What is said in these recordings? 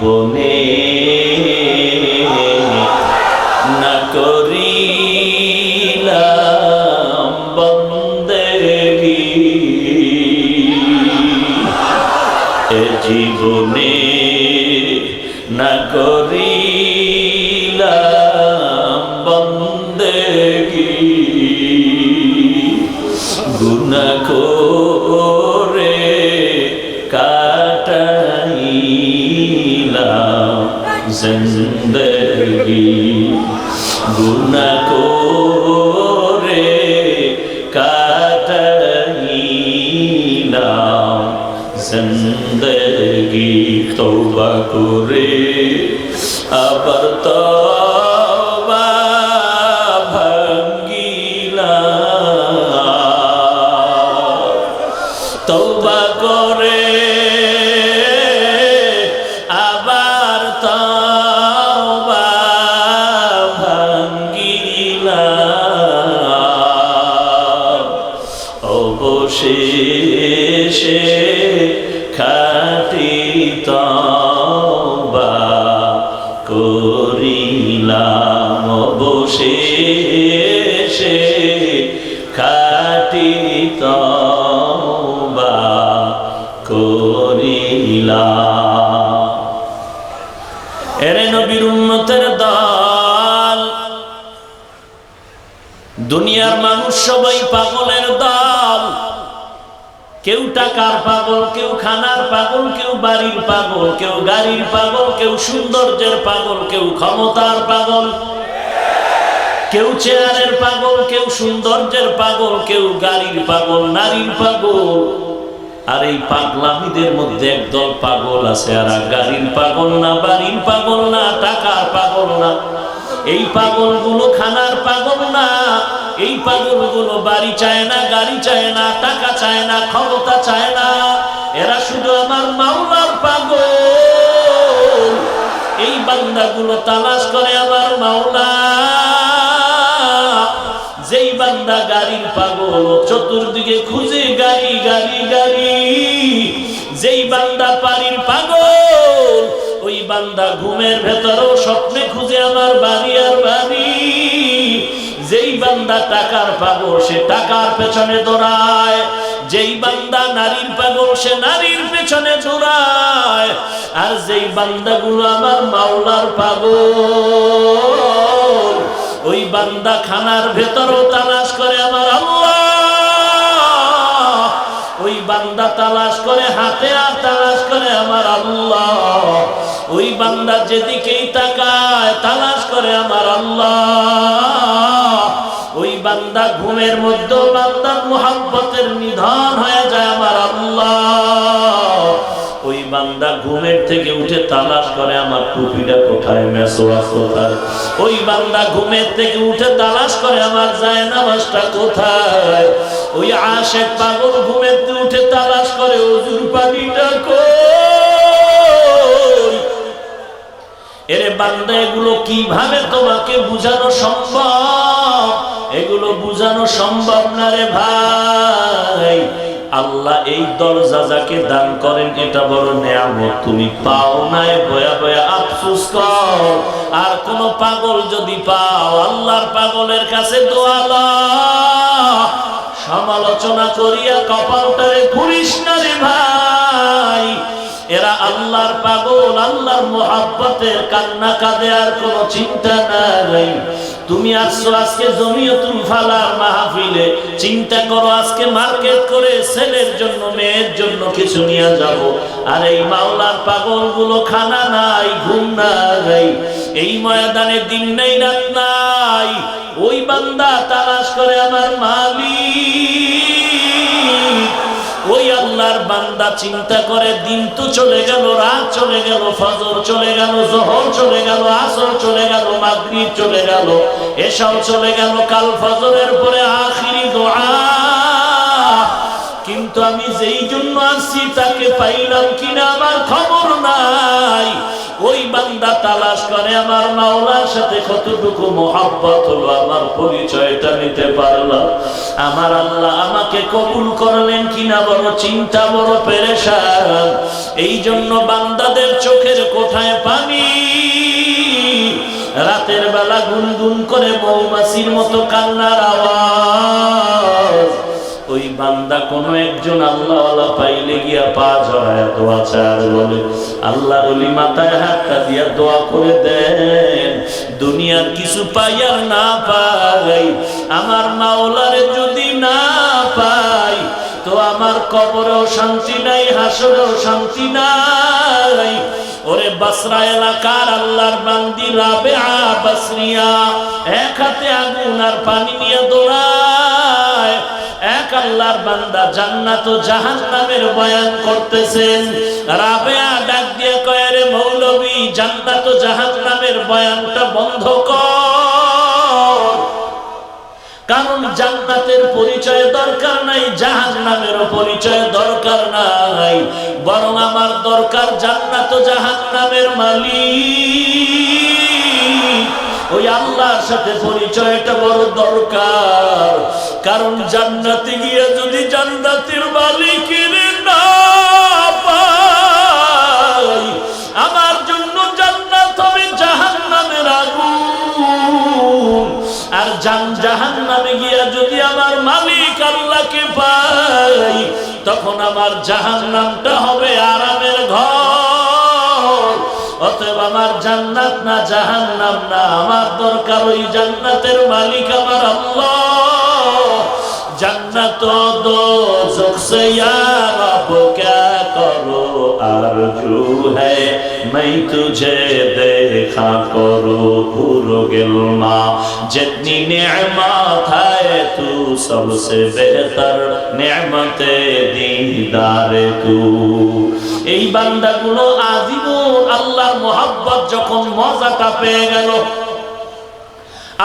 বনে না করিলাম বন্দেগি এ জীবনে না করিলাম বন্দেগি গুনাহ করে কাটাইলাম জিন্দেগি গুনাহ করে কাটাইলাম জিন্দেগি তওবা করে আবার তওবা ভাঙ্গিলাম তওবা করে আবার তওবা ভাঙ্গিলাম অবশেষে খাঁটি তওবা করিলাম অবশেষে খাঁটি তওবা করিলাম। এরে নবীর উম্মতের দল, দুনিয়ার মানুষ সবাই পাগলের দল। কেউ টাকার পাগল, কেউ খানার পাগল, কেউ বাড়ির পাগল, কেউ গাড়ির পাগল, কেউ সৌন্দর্যের পাগল, কেউ ক্ষমতার পাগল, কেউ চেয়ারের পাগল, কেউ সৌন্দর্যের পাগল, কেউ গাড়ির পাগল, নারীর পাগল। আর এই পাগলামিদের মধ্যে একদল পাগল আছে, আর গাড়ির পাগল না, বাড়ির পাগল না, টাকার পাগল না। এই পাগলগুলো খানার পাগল না, এই পাগলগুলো বাড়ি চায় না, গাড়ি চায় না, টাকা চায় না, ক্ষমতা চায় না। এরা শুধু আমার মাওলার পাগল। এই বান্দাগুলো তালাশ করে আমার মাওলা। যেই বান্দা গাড়ির পাগল, চতুর্দিকে খুঁজে গাড়ি গাড়ি গাড়ি। যেই বান্দা বাড়ির পাগল, ওই বান্দা ঘুমের ভেতরও স্বপ্নে খুঁজে আমার বাড়ি আর বাড়ি। যেই বান্দা টাকার পাগল, সে টাকার পেছনে দৌড়ায়। যেই বান্দা নারীর পাগল, সে নারীর পেছনে দৌড়ায়। আর যেই বান্দাগুলো আমার মাওলার পাগল, ওই বান্দা খানার ভেতরও তালাশ করে আমার আল্লাহ। ওই বান্দা তালাশ করে হাতে আর তালাশ করে আমার আল্লাহ। ওই বান্দা যেদিকেই তাকায় তালাশ করে আমার আল্লাহ। ওই বান্দা ঘুমের মধ্যে বান্দার মুহাব্বতের নিধন হয়ে যায় আমার আল্লাহ। ওই বান্দা ঘুমের থেকে উঠে তালাশ করে আমার টুপিটা কোথায়, মেসওয়াক কোথায়। ওই বান্দা ঘুমের থেকে উঠে তালাশ করে আমার জায়নামাজটা কোথায়। ওই আশিক পাগল ঘুমের থেকে উঠে তালাশ করে ওযুর পানিটা কই। এরে বান্দা, এগুলো কিভাবে তোমাকে বুঝানো সম্ভব? এগুলো বুঝানো সম্ভব না রে ভাই। আল্লাহ এই দরজা যাকে দান করেন, এটা বড় নেয়ামত। তুমি পাও নাই বয়া বয়া আফসোস কর। আর কোন পাগল যদি পাও, আল্লাহর পাগলের কাছে দোয়া লও। সমালোচনা করিয়া কপালটারে পুরিস না রে ভাই। এরা আল্লাহর পাগল, আল্লাহর মুহাব্বতের কান্না কাঁদে, আর কোনো চিন্তা নাই। তুমি আসছো আজকে জমিয়তুল ফালার মাহফিলে, চিন্তা করো আজকে মার্কেট করে ছেলের জন্য মেয়ের জন্য কিছু নিয়ে যাব। আর এই মাওলার পাগলগুলো খানা নাই, ঘুম নাই, এই ময়দানে দিন নেই রাত নাই। ওই বান্দা তালাশ করে আমার মালিক। ওই আল্লাহর বান্দা চিন্তা করে, দিন তো চলে গেল, রাত চলে গেল, ফজর চলে গেল, যোহর চলে গেল, আসর চলে গেল, মাগরিব চলে গেল, এশাও চলে গেল, কাল ফজরের পরে আখিরি দোয়া। কিন্তু আমি যেই জন্য আসছি তাকে পাইলাম কিনা আমার খবর নাই। ওই বান্দা বান্দা তালাশ করে আমার মাওলার সাথে কতটুকু মহব্বত হলো, আমার পরিচয়টা নিতে পারলাম। আমার আল্লাহ আমাকে কবুল করলেন কিনা বড় চিন্তা, বড় পেরেশান। এই জন্য বান্দাদের চোখের কোঠায় পানি, রাতের বেলা গুনগুন করে মৌমাছির মতো কান্নার আওয়াজ। ওই বান্দা কোন একজন আল্লাহওয়ালা পাইলে গিয়া পা জড়ায় দোয়া চায়, বলে আল্লাহর ওলি মাথায় হাতটা দিয়া দোয়া করে দেন, দুনিয়ার কিছু পাই আর না পাই, আমার মাওলারে যদি না পাই তো আমার কবরেও শান্তি নাই, হাসরেও শান্তি নাই। ওরে বাসরা এলাকার আল্লাহর বান্দি রাবেয়া বাসরিয়া এক হাতে আগুন আর পানি নিয়ে দৌড়ায়, এক আল্লাহর বান্দা জান্নাত ও জাহান্নামের বয়ান করতেছেন। রাবেয়া ডাক দিয়ে কয়, রে মৌলবী, জান্নাত ও জাহান্নামের বয়ানটা বন্ধ কর, কারণ জান্নাতের পরিচয় দরকার নাই, জাহান্নামেরও পরিচয় দরকার নাই, বরং আমার দরকার জান্নাত ও জাহান্নামের মালিক। ওই আল্লাহর সাথে পরিচয়টা বড় দরকার, কারণ জান্নাতে গিয়ে যদি জান্নাতের মালিকের না পাই, আমার জন্য জান্নাত হবে জাহান্নামের আগুন। আর জাহান্নামে গিয়া যদি আমার মালিক আল্লাহকে পাই, তখন আমার জাহান্নামটা হবে আরামের ঘর। অতএব আমার জান্নাত না জাহান্নাম না, আমার দরকার ওই জান্নাতের মালিক আমার আল্লাহ। जन्नत दोज़ख से या रब क्या करो आरज़ू है मैं तुझे देखा करो पूरो गिल्मा जितनी नेमत है तू सबसे बेहतर नेमते दीदार तू। এই বান্দাগুলো আজীবন আল্লাহর মোহাব্বত যখন মজাটা পেয়ে গেল,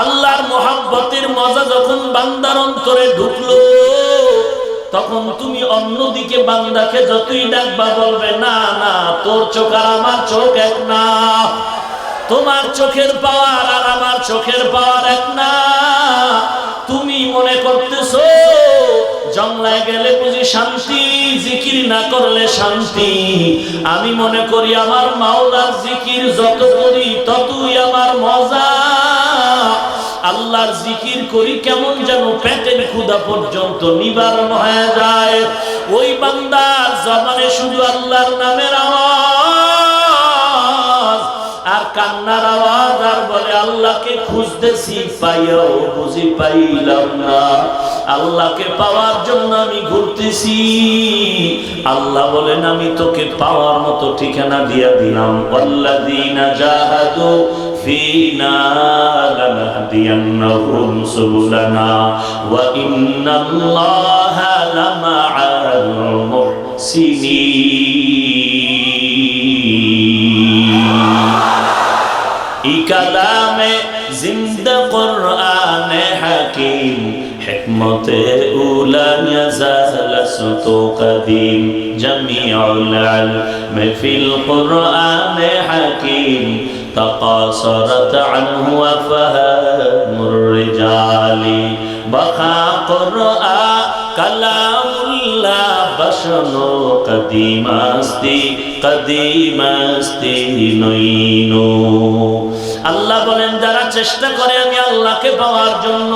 আল্লাহর মোহাব্বতের মজা যখন বান্দার অন্তরে ঢুকলো, তখন তুমি অন্যদিকে বান্দাকে যতই ডাকবা বলবে না না তোর চোখ আর আমার চোখ এক না, তোমার চোখের পাওয়ার আর আমার চোখের পাওয়ার এক না। তুমি মনে করতেছো জংলায় গেলে বুঝি শান্তি, জিকির না করলে শান্তি। আমি মনে করি আমার মাওলার জিকির যত করি ততই আমার মজা। আল্লাহর জিকির করি কেমন যেন পেটের ক্ষুধা পর্যন্ত নিবারণ হয়ে যায়। ওই বান্দার জবানে শুধু আল্লাহর নামের আওয়াজ আর কান্নার আওয়াজ, আর বলে আল্লাহকে খুঁজতেছি পাইয়াও বুঝি পাইলাম না, আল্লাহকে পাওয়ার জন্য আমি ঘুরতেছি। আল্লাহ বলেন আমি তোকে পাওয়ার মতো ঠিকানা দিয়া দিলাম, ওয়াল্লাযীনা জাহাদু ফীনা লানাহদিয়ান্নাহুম সুবুলানা ওয়া ইন্নাল্লাহা লামাআল মুহসিনিন। ই কালামে জিন্দা কুরআনে হাকিম হিকমতে উলা ইয়াজালাসতু কদিম জামিউল ইলম ফিল কুরআনে হাকিম تقاصرت عنه وفهم الرجال بقى قرآن كلام الله بشنو قديم استی নইনো। আল্লাহ বলেন যারা চেষ্টা করে আমি আল্লাহকে পাওয়ার জন্য,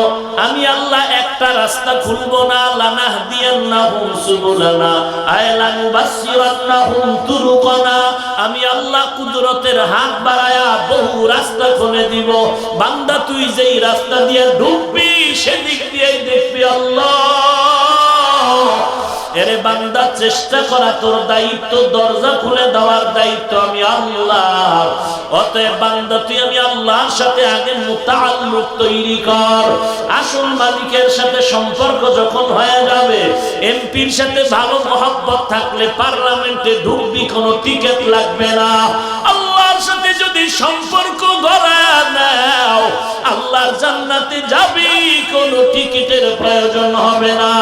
আমি আল্লাহ একটা রাস্তা খুলবো না, লানাহদিয়ান্নাহুম সুবুলানা আয় লানুবাসসিরান্নাহুম তুরুকানা, আমি আল্লাহ কুদরতের হাত বাড়ায়া বহু রাস্তা খুলে দিব। বান্দা তুই যেই রাস্তা দিয়ে ঢুকবি সেদিক দিয়ে দেখবি আল্লাহ। এরে বান্দা চেষ্টা করা তোর দায়িত্ব, দরজা খুলে দেওয়ার দায়িত্ব আমি আল্লাহ। অতএব বান্দা তুই আমি আল্লাহর সাথে আগে মুতাআল্লুক তৈরি কর। আসল মালিকের সাথে সম্পর্ক যখন হয়ে যাবে, এমপির সাথে ভালো মহব্বত থাকলে পার্লামেন্টে ঢুকবি, কোনো টিকিট লাগবে না। আল্লাহর সাথে যদি সম্পর্ক গড়ায় নাও, আল্লাহর জান্নাতে যাবি, কোনো টিকিটের প্রয়োজন হবে না।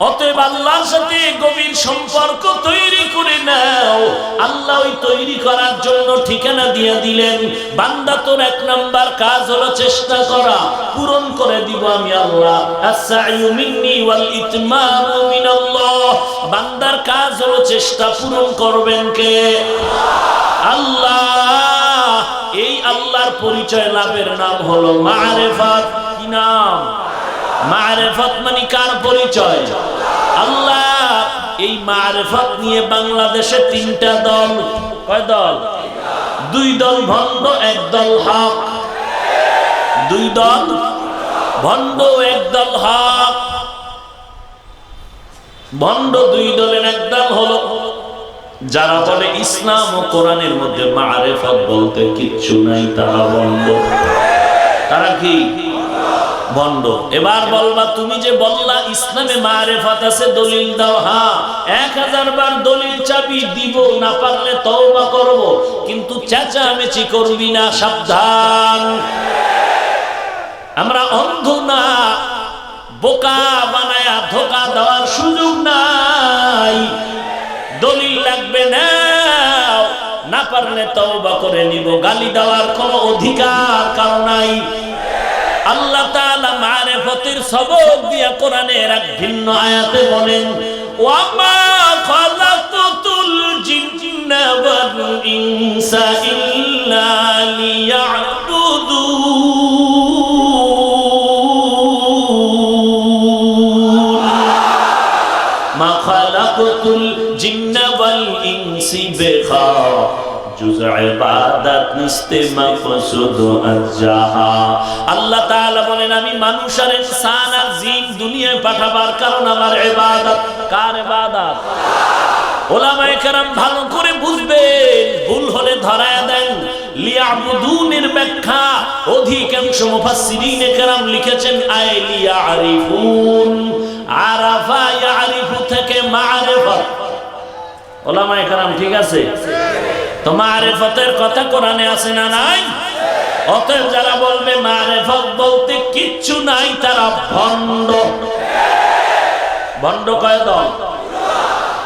অতএব আল্লাহর সাথে গভীর সম্পর্ক তৈরি করে নাও, আল্লাহ ওই তৈরি করার জন্য ঠিকানা দিয়ে দিলেন, বান্দা তোর 1 নাম্বার কাজ হলো চেষ্টা করা, পূরণ করে দিব আমি আল্লাহ। আস-সা'য়ু মিন্নি ওয়াল ইতমামু মিনাল্লাহ, বান্দার কাজ হলো চেষ্টা, পূরণ করবেন কে? আল্লাহ। এই আল্লাহর পরিচয় লাভের নাম হলো মারিফাত। কি নাম? মারিফাত মানে কার পরিচয়? আল্লাহ। এই মারিফাত নিয়ে বাংলাদেশে 3টা দল। কয় দল? 2 দল ভণ্ড, 1 দল হক। 2 দল ভণ্ড, 1 দল হক। ভণ্ড 2 দলের 1 দল হলো যারা বলে ইসলাম ও কোরআনের মধ্যে মারিফাত বলতে কিচ্ছু নাই, তারা ভণ্ড। তারা কি? ভণ্ড। এবার বলবা তুমি যে বললা ইসলামে মারিফাত আছে, দলিল দাও। হ্যাঁ, 1000 বার দলিল চাবি দিব, না পারলে তওবা করব, কিন্তু চেঁচামেচি করবি না, সাবধান। আমরা অন্ধ না, বোকা বানায়া ধোকা দেওয়ার সুযোগ নাই। দলিল লাগবে না, না পারলে তওবা করে নিব, গালি দেওয়ার কোনো অধিকার কারো নাই। আল্লাহ তাআলা মারিফতের সবক দিয়া কোরআনের এক ভিন্ন আয়াতে বলেন, ওয়া মা খালাকাতুল জিন্না ওয়াল ইনসা ইল্লা লিয়াবুদুন। মা খালাকাতুল জিন্না ওয়াল ইনসি বিখা জুজ ইবাদত নিস্তে মাকসুদ আজহা। আল্লাহ তাআলা বলেন আমি মানুষ আর ইনসান আর জিন দুনিয়ায় পাঠাবার কারণ আমার ইবাদত। কার ইবাদত? উলামায়ে কেরাম ভালো করে বুঝবেন, ভুল হলে ধরায়া দেন। লিয়াবুদুনের ব্যাখ্যা অধিকাংশ মুফাসসিরিনে কেরাম লিখেছেন আয় লিয়ারিফুন। আরাফা ইয়ারিফু থেকে মারিফাত। উলামায়ে কেরাম ঠিক আছে? তো মারিফতের কথা কোরআনে আছে না নাই? অতএব যারা বলবে মারিফত বলতে কিচ্ছু নাই, তারা ভণ্ড। ভণ্ড কয় দল?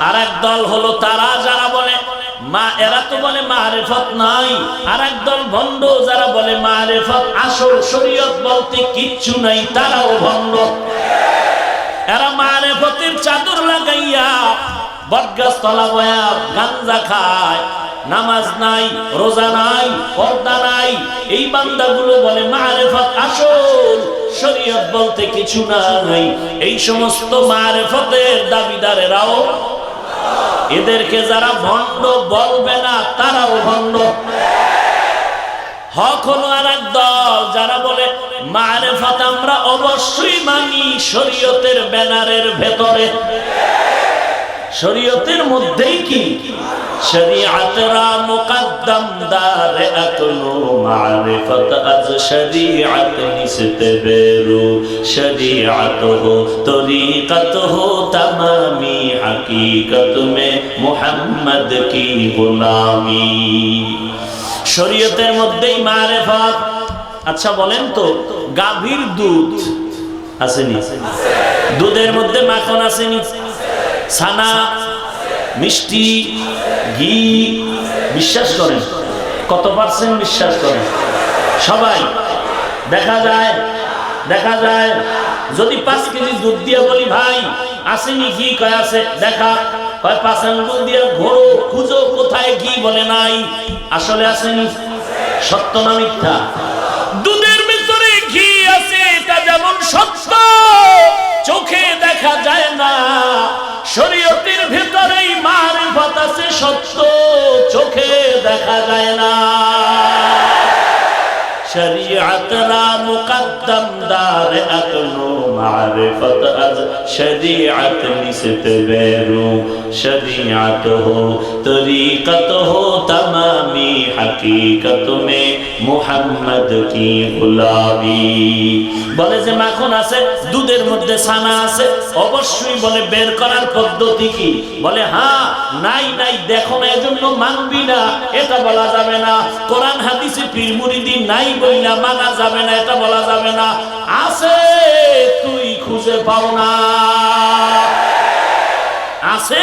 আর 1 দল হলো তারা যারা বলে এরা তো বলে মারিফত নাই। আর 1 দল ভণ্ড যারা বলে মারিফত আসল, শরীয়ত বলতে কিচ্ছু নাই, তারাও ভণ্ড। এরা মারিফতের চাদর লাগাইয়া বটগাছ তলা বয়া গাঞ্জা খায়, নামাজ নাই, রোজা নাই, পর্দা নাই। এই বান্দাগুলো বলে মারিফত আসল, শরীয়ত বলতে কিছু নাই। এই সমস্ত মারিফতের দাবিদারেরাও, এদেরকে যারা ভণ্ড বলবে না তারাও ভণ্ড। হক হলো আর 1 দল যারা বলে মারিফত আমরা অবশ্যই মানি শরীয়তের ব্যানারের ভেতরে। শরীয়তের মধ্যেই কি? শরীয়তরা মুকদ্দম দার আকলু মারিফত আজ শরীয়ত নিসতে বেরু শরীয়ত হো তরিকত হো তমামি হकीकत में মুহাম্মদ কি গোলামি। শরীয়তের মধ্যেই মারিফত। আচ্ছা বলেন তো, গাভীর দুধ আসেনি? দুধের মধ্যে মাখন আসেনি? ছানা, মিষ্টি, ঘি বিশ্বাস করেন? কত % বিশ্বাস করেন? সবাই? দেখা যায়? দেখা যায়? যদি 5 কেজি দুধ দিয়ে বলি ভাই আসেনি ঘি, কয় আছে, দেখা, কয় 5 আঙ্গুল দিয়ে ঘোরো, খুঁজো কোথায় ঘি, বলে নাই। আসলে আসেনি? সত্য না মিথ্যা? দুধের ভিতরে ঘি আছে, এটা যেমন সত্য, চোখে দেখা যায় না। শরীয়তের ভিতরেই মারিফত আছে, সত্য, চোখে দেখা যায় না। শরীয়তরা মুকদ্দম দার আকলু মারিফত আজ শরীয়ত নিসতে বেরু শরীয়ত হো তরিকত হো তমামি হकीकत में মুহাম্মদ কি গোলামি। বলে যে মাখন আছে, দুধের মধ্যে ছানা আছে, অবশ্যই বলে বের করার পদ্ধতি কি? বলে হ্যাঁ, নাই নাই দেখো না এজন্য মানবি না, এটা বলা যাবে না। কোরআন হাদিসে পীর মুরিদি নাই বইলা মানা যাবে না, এটা বলা যাবে না। আছে, তুই খুঁজে পাও না। আছে,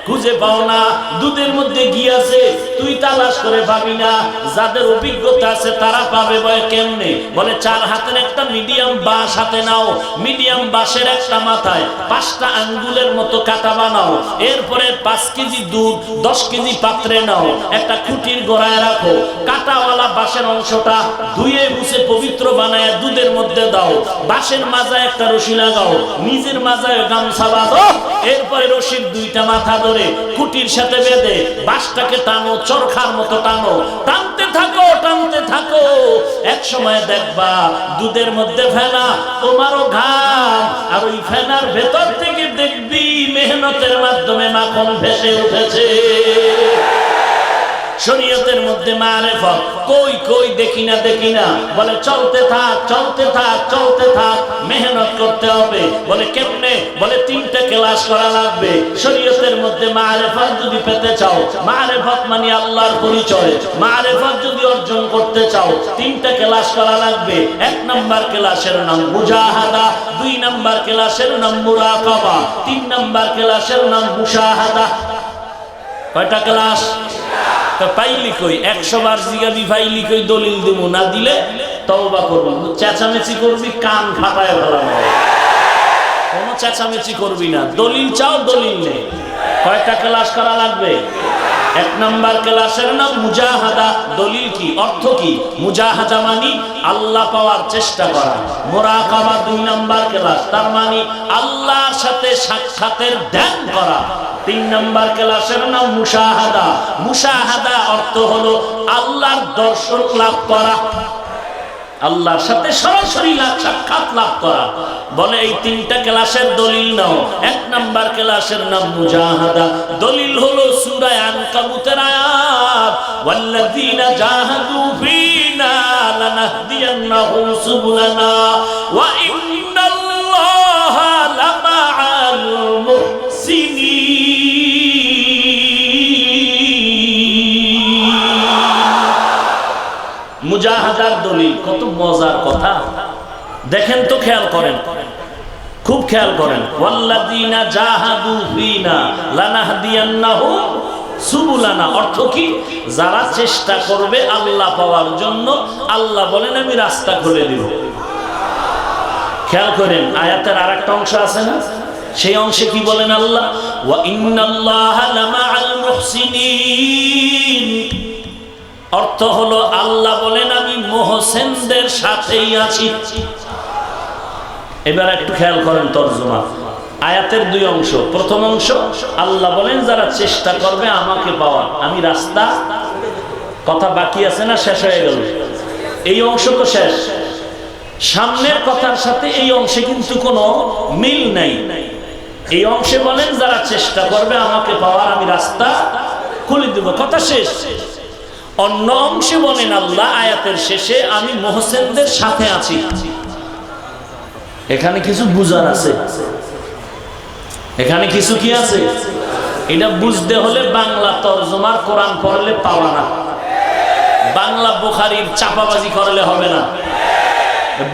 খুঁজে পাও না, দুধের মধ্যে ঘি আছে তুই তালাশ করে পাবি না, যাদের অভিজ্ঞতা আছে তারা পাবে। বলে কেমনে? বলে 4 হাতের একটা মিডিয়াম বাঁশ হাতে নাও, মিডিয়াম বাঁশের একটা মাথায় 5টা আঙ্গুলের মতো কাটা বানাও, এরপরে 5 কেজি দুধ 10 কেজি পাত্রে নাও, একটা খুঁটির গোড়ায় রাখো, কাটাওয়ালা বাঁশের অংশটা ধুয়ে মুছে পবিত্র বানায় দুধের মধ্যে দাও, বাঁশের মাজায় একটা রশি লাগাও, নিজের মাজায় গামছা বাঁধো, এরপরে রশির 2টা মাথা ধরে খুঁটির সাথে বেঁধে বাঁশটাকে টানো, চরখার মতো টানো, টানতে থাকো টানতে থাকো, এক সময় দেখবা দুধের মধ্যে ফেনা, তোমারও ঘাম, আর ওই ফেনার ভেতর থেকে দেখবি মেহনতের মাধ্যমে মাখন ভেসে উঠেছে। শরীয়তের মধ্যে মারেফত কই কই দেখি না, বলে চলতে থাক চলতে থাক চলতে থাক, মেহনত করতে হবে। বলে কেমনে? বলে 3টা ক্লাস করা লাগবে। শরীয়তের মধ্যে মারেফত যদি পেতে চাও, মারেফত মানে আল্লাহর পরিচয়, মারেফত যদি অর্জন করতে চাও 3টা ক্লাস করা লাগবে। 1 নাম্বার ক্লাসের নাম মুজাহাদা, 2 নাম্বার ক্লাসের নাম মুরাকাবা, 3 নাম্বার ক্লাসের নাম মুশাহাদা। কয়টা ক্লাস? পাইলি কই? 100 বার জিগাবি পাইলি কই? দলিল দেব না দিলে তওবা করব। চেঁচামেচি করবি, কান ফাটায় ফেলাম, কোনো চেঁচামেচি করবি না। দলিল চাও, দলিল নেই। কয়টা ক্লাস করা লাগবে? 1 নাম্বার ক্লাসের নাম মুজাহাদা। দলিল কি? অর্থ কি? মুজাহাদা মানে আল্লাহ পাওয়ার চেষ্টা করা। মুরাকাবা 2 নাম্বার ক্লাস, তার মানে আল্লাহর সাথে সাক্ষাতের ধ্যান করা। 3 নাম্বার ক্লাসের নাম মুশাহাদা। মুশাহাদা অর্থ হলো আল্লাহর দর্শন লাভ করা, আল্লাহর সাথে সরাসরি সাক্ষাৎ লাভ করা। বলে এই 3টা ক্লাসের দলিল নাও। 1 নাম্বার ক্লাসের নাম মুজাহাদা, দলিল হলো সূরা আনকাবুতের আয়াত, ওয়াল্লাযীনা জাহাদু ফীনা লানাহদিয়ান্নাহুম সুবুলানা ওয়া ইন্নাল্লাহা লামাআল মুহসিনিন। মুজাহাদার দলিল কত মজার কথা দেখেন তো, খেয়াল করেন, খুব খেয়াল করেন। ওয়াল্লাযীনা জাহাদু ফীনা লানাহদিয়ান্নাহুম সুবুলানা অর্থ কি? যারা চেষ্টা করবে আল্লাহ পাওয়ার জন্য, আল্লাহ বলেন আমি রাস্তা খুলে দিব। খেয়াল করেন, আয়াতের আরেকটা অংশ আছে না, সেই অংশে কি বলেন আল্লাহ? ওয়া ইন্নাল্লাহা লামাআল মুহসিনিন। অর্থ হলো আল্লাহ বলেন আমি মুহসিনদের সাথেই আছি। এবার একটু খেয়াল করেন তরজমা। আয়াতের 2 অংশ। প্রথম অংশ আল্লাহ বলেন যারা চেষ্টা করবে আমাকে পাওয়ার, আমি রাস্তা। কথা বাকি আছে না? শেষ হয়ে গেল? এই অংশ তো শেষ। সামনের কথার সাথে এই অংশে কিন্তু কোনো মিল নাই। এই অংশে বলেন যারা চেষ্টা করবে আমাকে পাওয়ার, আমি রাস্তা খুলে দেব, কথা শেষ। অন্য অংশে বলেন আল্লাহ আয়াতের শেষে আমি মুহসিনদের সাথে আছি। এখানে কিছু বুঝার আছে, এখানে কিছু কি আছে, এটা বুঝতে হলে বাংলা তরজমার কোরআন পড়লে পাওয়া না, বাংলা বুখারীর চাপাবাজি করলে হবে না।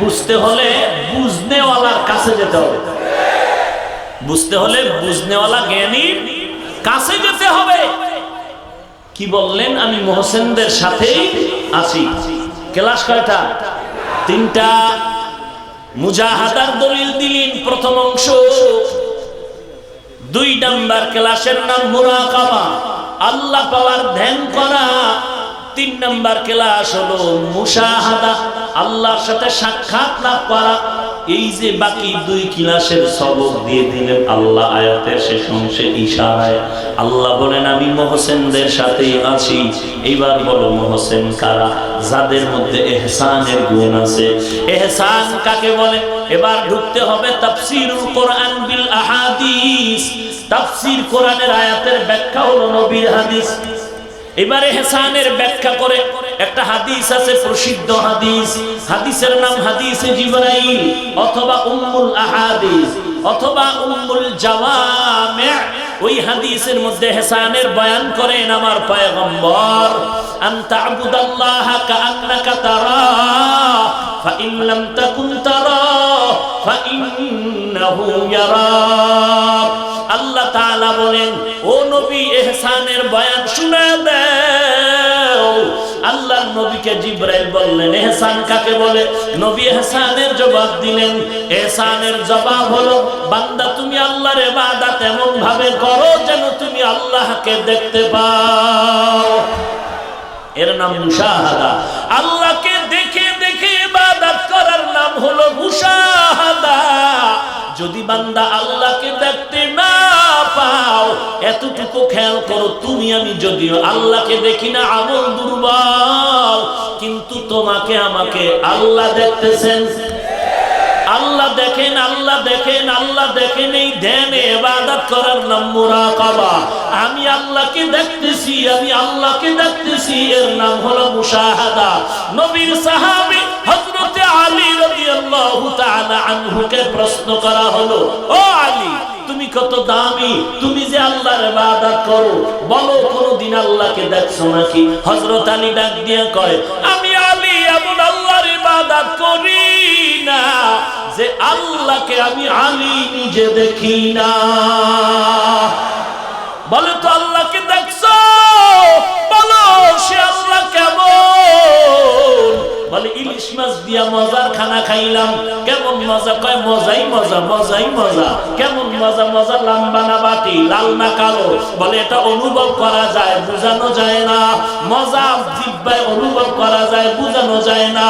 বুঝতে হলে বুঝনেওয়ালার কাছে যেতে হবে, বুঝতে হলে বুঝনেওয়ালা জ্ঞানীর কাছে যেতে হবে। কি বললেন? আমি মুহসিনদের সাথেই আছি। ক্লাস কয়টা? 3টা। মুজাহাদার দলিল দিলেন প্রথম অংশ। 2 নাম্বার ক্লাসের নাম মুরাকাবা, আল্লাহ পাওয়ার ধ্যান করা। 3 নাম্বার ক্লাস হলো মুশাহাদা, আল্লাহর সাথে সাক্ষাৎ লাভ করা। এই যে বাকি 2 ক্লাসের সবক দিয়ে দিলেন আল্লাহ আয়াতের শেষ অংশে ইশারায়। আল্লাহ বলেন আমি মুহসিনদের সাথেই আছি। এইবার বলো মুহসিন কারা? যাদের মধ্যে ইহসানের গুণ আছে। ইহসান কাকে বলে? এবার ঢুকতে হবে তাফসীরুল কোরআন বিল আহাদিস। তাফসীর কোরআনের আয়াতের ব্যাখ্যা হলো নবীর হাদিস। এবারে ইহসানের ব্যাখ্যা করে একটা হাদিস আছে, প্রসিদ্ধ হাদিস। হাদিসের নাম হাদিসে জিবরাইল অথবা উম্মুল আহাদিস অথবা উম্মুল জাওয়ামি'। ওই হাদিসের মধ্যে ইহসানের বয়ান করেন আমার পয়গম্বর, আনতা আবুদাল্লাহা কাআন্নাকা তারা ফা ইন লাম তাকুন তারা ফা ইন্নাহু ইয়ারাক। আল্লাহ তাআলা বলেন, ও নবী ইহসানের বয়ান শুনে দাও। আল্লাহর নবীকে জিবরাইল বললেন, ইহসান কাকে বলে? নবী ইহসানের জবাব দিলেন, ইহসানের জবাব হলো, বান্দা তুমি আল্লাহর ইবাদত এমন ভাবে করো যেন তুমি আল্লাহকে দেখতে পাও। এর নাম মুশাহাদা। আল্লাহকে দেখে দেখে ইবাদত করার নাম হলো মুশাহাদা। যদি বান্দা আল্লাহকে দেখতে না পাও, এতটুকু খেয়াল করো, তুমি আমি যদিও আল্লাহকে দেখি না, আমল দুর্বল, কিন্তু তোমাকে আমাকে আল্লাহ দেখতেছেন। আল্লাহ দেখেন, আল্লাহ দেখেন, আল্লাহ দেখেন। এই ধ্যানে ইবাদত করার নাম মুরাকাবা। আমি আল্লাহকে দেখতেছি, আমি আল্লাহকে দেখতেছি, এর নাম হলো মুশাহাদা। নবীর সাহাবী হযরত আলী রাদিয়াল্লাহু তাআলা আনহুকে প্রশ্ন করা হলো, ও আলী, তুমি কত দামি, তুমি যে আল্লাহর ইবাদত করো, বলো কোনদিন আল্লাহকে দেখছো নাকি? হযরত আলী ডাক দিয়ে কয়, আমি আলী এমন আল্লাহর ইবাদত করি না যে আল্লাহকে আমি আলী নিজে দেখি না। বলে তো আল্লাহকে দেখছো? বলো সে আল্লাহ কেমন? বলে ইলিশ মাছ দিয়া মজার খানা খাইলাম। কেমন মজা? কয় মজাই মজা, মজাই মজা। কেমন মজা? মজা লম্বা না বাটি, লাল না কালো? বলে এটা অনুভব করা যায়, বোঝানো যায় না। মজা জিহ্বায় অনুভব করা যায়, বোঝানো যায় না।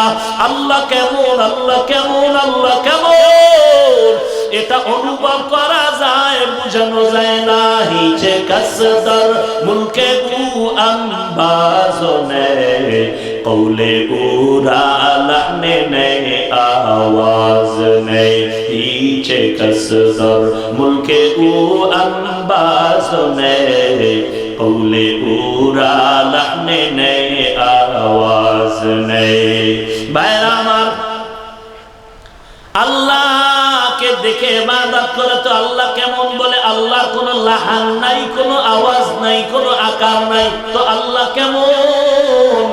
আল্লাহ কেমন, আল্লাহ কেমন, আল্লাহ কেমন, এটা অনুভব করা যায়, বোঝানো যায় না। হিচে কসদর মুলকে উ আম্বাজনে কৌলে উরা লানে নে আওয়াজ নে। হিচে কসদর মুলকে উ আম্বাজনে কৌলে উরা লানে নে আওয়াজ নে। ভাইরা আমার, আল্লাহকে দেখে ইবাদত করে তো আল্লাহ কেমন বলে? আল্লাহর কোনো লাহান নাই, কোনো আওয়াজ নাই, কোনো আকার নাই, তো আল্লাহ কেমন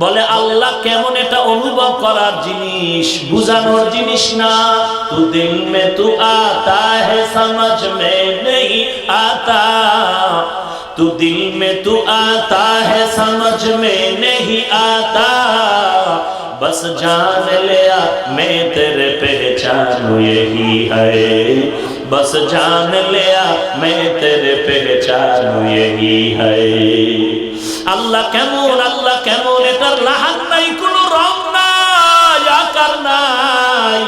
বলে? আল্লাহ কেমন এটা অনুভব করার জিনিস, বুঝানোর জিনিস না। তু দিল মে তু আতা হে সমঝ মে নেই আতা, তু দিল মে তু আতা হে সমঝ মে নেই আতা, बस जान लिया मैं तेरे पहचानू यही है, बस जान लिया मैं तेरे पहचानू यही है। আল্লাহ কেমন, আল্লাহ কেমন, এটার লাহান নাই, কোনো রং নাই, আকার নাই।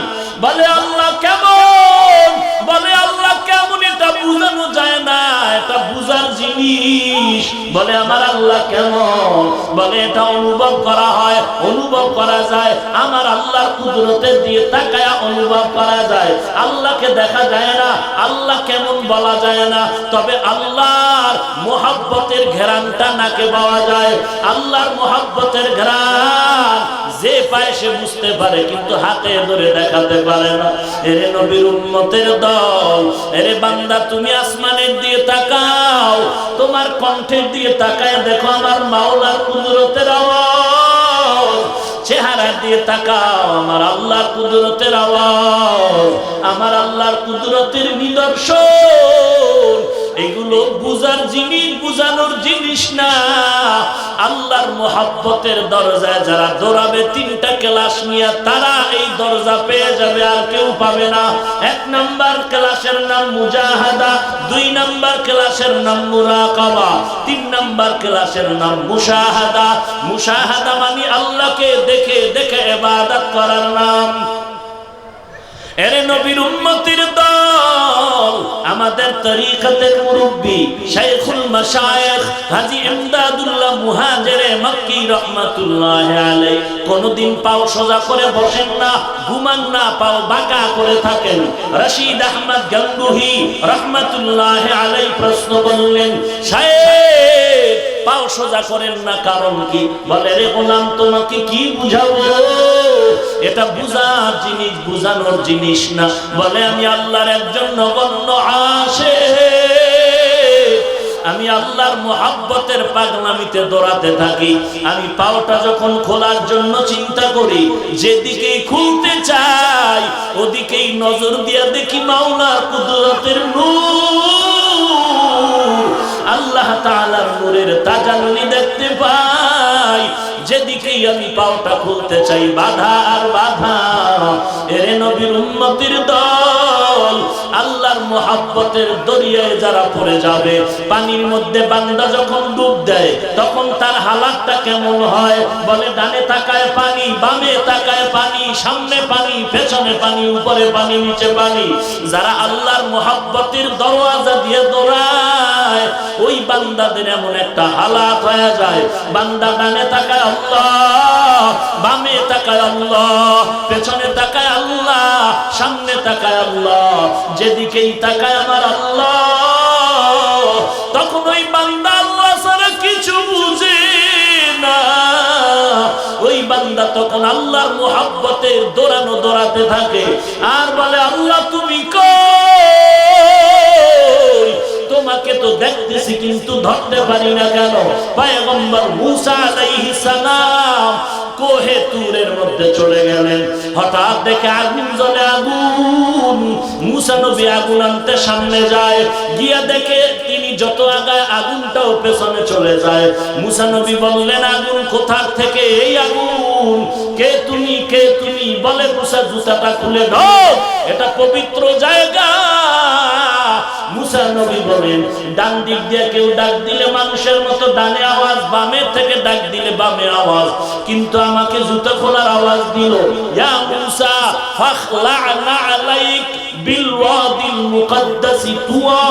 বলে আল্লাহ কেমন, বলে আল্লাহ কেমন, এটা বুঝানো যায় না, এটা বুঝার জিনিস। বলে আমার আল্লাহ কেমন, বলে এটা অনুভব করা হয়, অনুভব করা যায়। আমার আল্লাহর কুদরতের দিয়ে তাকায়া অনুভব করা যায়। আল্লাহকে দেখা যায় না, আল্লাহ কেমন বলা যায় না, তবে আল্লাহর মুহাব্বতের ঘেরানটা নাকে পাওয়া যায়। আল্লাহর মুহাব্বতের ঘেরান যে পায় সে বুঝতে পারে, কিন্তু হাতে ধরে দেখাতে পারে না। এরে নবীর উম্মতের দল, এরে বান্দা, তুমি আসমানের দিয়ে তাকাও, তোমার কণ্ঠের দিয়ে তাকায় দেখো আমার মাওলার কুদরতের আওয়াজ। চেহারা দিয়ে তাকাও, আমার আল্লাহর কুদরতের আওয়াজ, আমার আল্লাহর কুদরতের নিদর্শন। এগুলো বুঝার জিনিস, বুঝানোর জিনিস না। আল্লাহর মুহাব্বতের দরজায় যারা দৌড়াবে, তিনটা ক্লাস নিয়ে তারা এই দরজা পেয়ে যাবে, আর কেউ পাবে না। 1 নাম্বার ক্লাসের নাম মুজাহাদা, 2 নাম্বার ক্লাসের নাম মুরাকাবা, 3 নাম্বার ক্লাসের নাম মুশাহাদা। মুশাহাদা মানে আল্লাহকে দেখে দেখে ইবাদত করার নাম। এরে নবীর উম্মতের দল, আমাদের তরিকতের মুরব্বী শাইখুল মাশায়েখ হাজী ইমদাদুল্লাহ মুহাজিরে মক্কি রাহমাতুল্লাহি আলাইহি কোনদিন পাও সোজা করে বসেন না, ঘুমান না, পাও বাঁকা করে থাকেন। রশিদ আহমদ গঙ্গুহি রাহমাতুল্লাহি আলাইহি প্রশ্ন করলেন, শাইখ পাও সোজা করেন না, কারণ কি? বলে, রে গোলাম, তোমাকে কি বুঝাবো, এটা বুঝার জিনিস, বুঝানোর জিনিস না। বলে, আমি আল্লাহর একজন নগণ্য আশিক, আমি আল্লাহর মুহাব্বতের পাগলামিতে দৌড়াতে থাকি। আমি পাওটা যখন খোলার জন্য চিন্তা করি, যেদিকেই খুলতে চাই ওদিকেই নজর দিয়া দেখি মাওলার কুদরতের নূর, আল্লাহ তাআলার নূরের তাজাল্লি দেখতে পাই। যেদিকেই আমি পাওটা খুলতে চাই বাধা আর বাধা। এরে নবীর উম্মতের দল, আল্লাহর মুহাব্বতের দরিয়ায় যারা পড়ে যাবে, পানির মধ্যে বান্দা যখন ডুব দেয় তখন তার হালাতটা কেমন হয়? বলে ডানে তাকায় পানি, বামে তাকায় পানি, সামনে পানি, পেছনে পানি, উপরে পানি, নিচে পানি। যারা আল্লাহর মুহাব্বতের দরওয়াজা দিয়ে দৌড়ায় ওই বান্দাদের এমন একটা হালাত হয়ে যায়, বান্দা ডানে তাকায় আল্লাহ, বামে তাকায় আল্লাহ, পেছনে তাকায় আল্লাহ, সামনে তাকায় আল্লাহ, যেদিকেই তাকায় আমার আল্লাহ। তখন ওই বান্দা আল্লাহ ছাড়া কিছু বুঝে না। ওই বান্দা তখন আল্লাহর মুহাব্বতের দৌড়াতে থাকে আর বলে, আল্লাহ তুমি কই? তোমাকে তো দেখতেছি কিন্তু ধরতে পারি না কেন? পয়গম্বর মুসা আলাইহিস সালাম কোহে তুরের মধ্যে চলে গেলেন, হঠাৎ দেখে আগুন জ্বলে, আগুন। মুসা নবী আগুন আনতে সামনে যায়, গিয়া দেখে তিনি যত আগায় আগুনটাও পেছনে চলে যায়। মুসা নবী বললেন, আগুন কোথার থেকে? এই আগুন। কে তুমি, কে তুমি? বলে, মুসা জুতাটা খুলে দাও, এটা পবিত্র জায়গা। মুসা নবী বলেন, ডান দিক দিয়ে কেউ ডাক দিলে মানুষের মতো ডানে আওয়াজ, বামে থেকে ডাক দিলে বামে আওয়াজ, কিন্তু আমাকে জুতা খোলার আওয়াজ দিল। ইয়া মুসা ফাখলা'না আলাইক বিল ওয়াদিল মুকদ্দাসি তুয়া,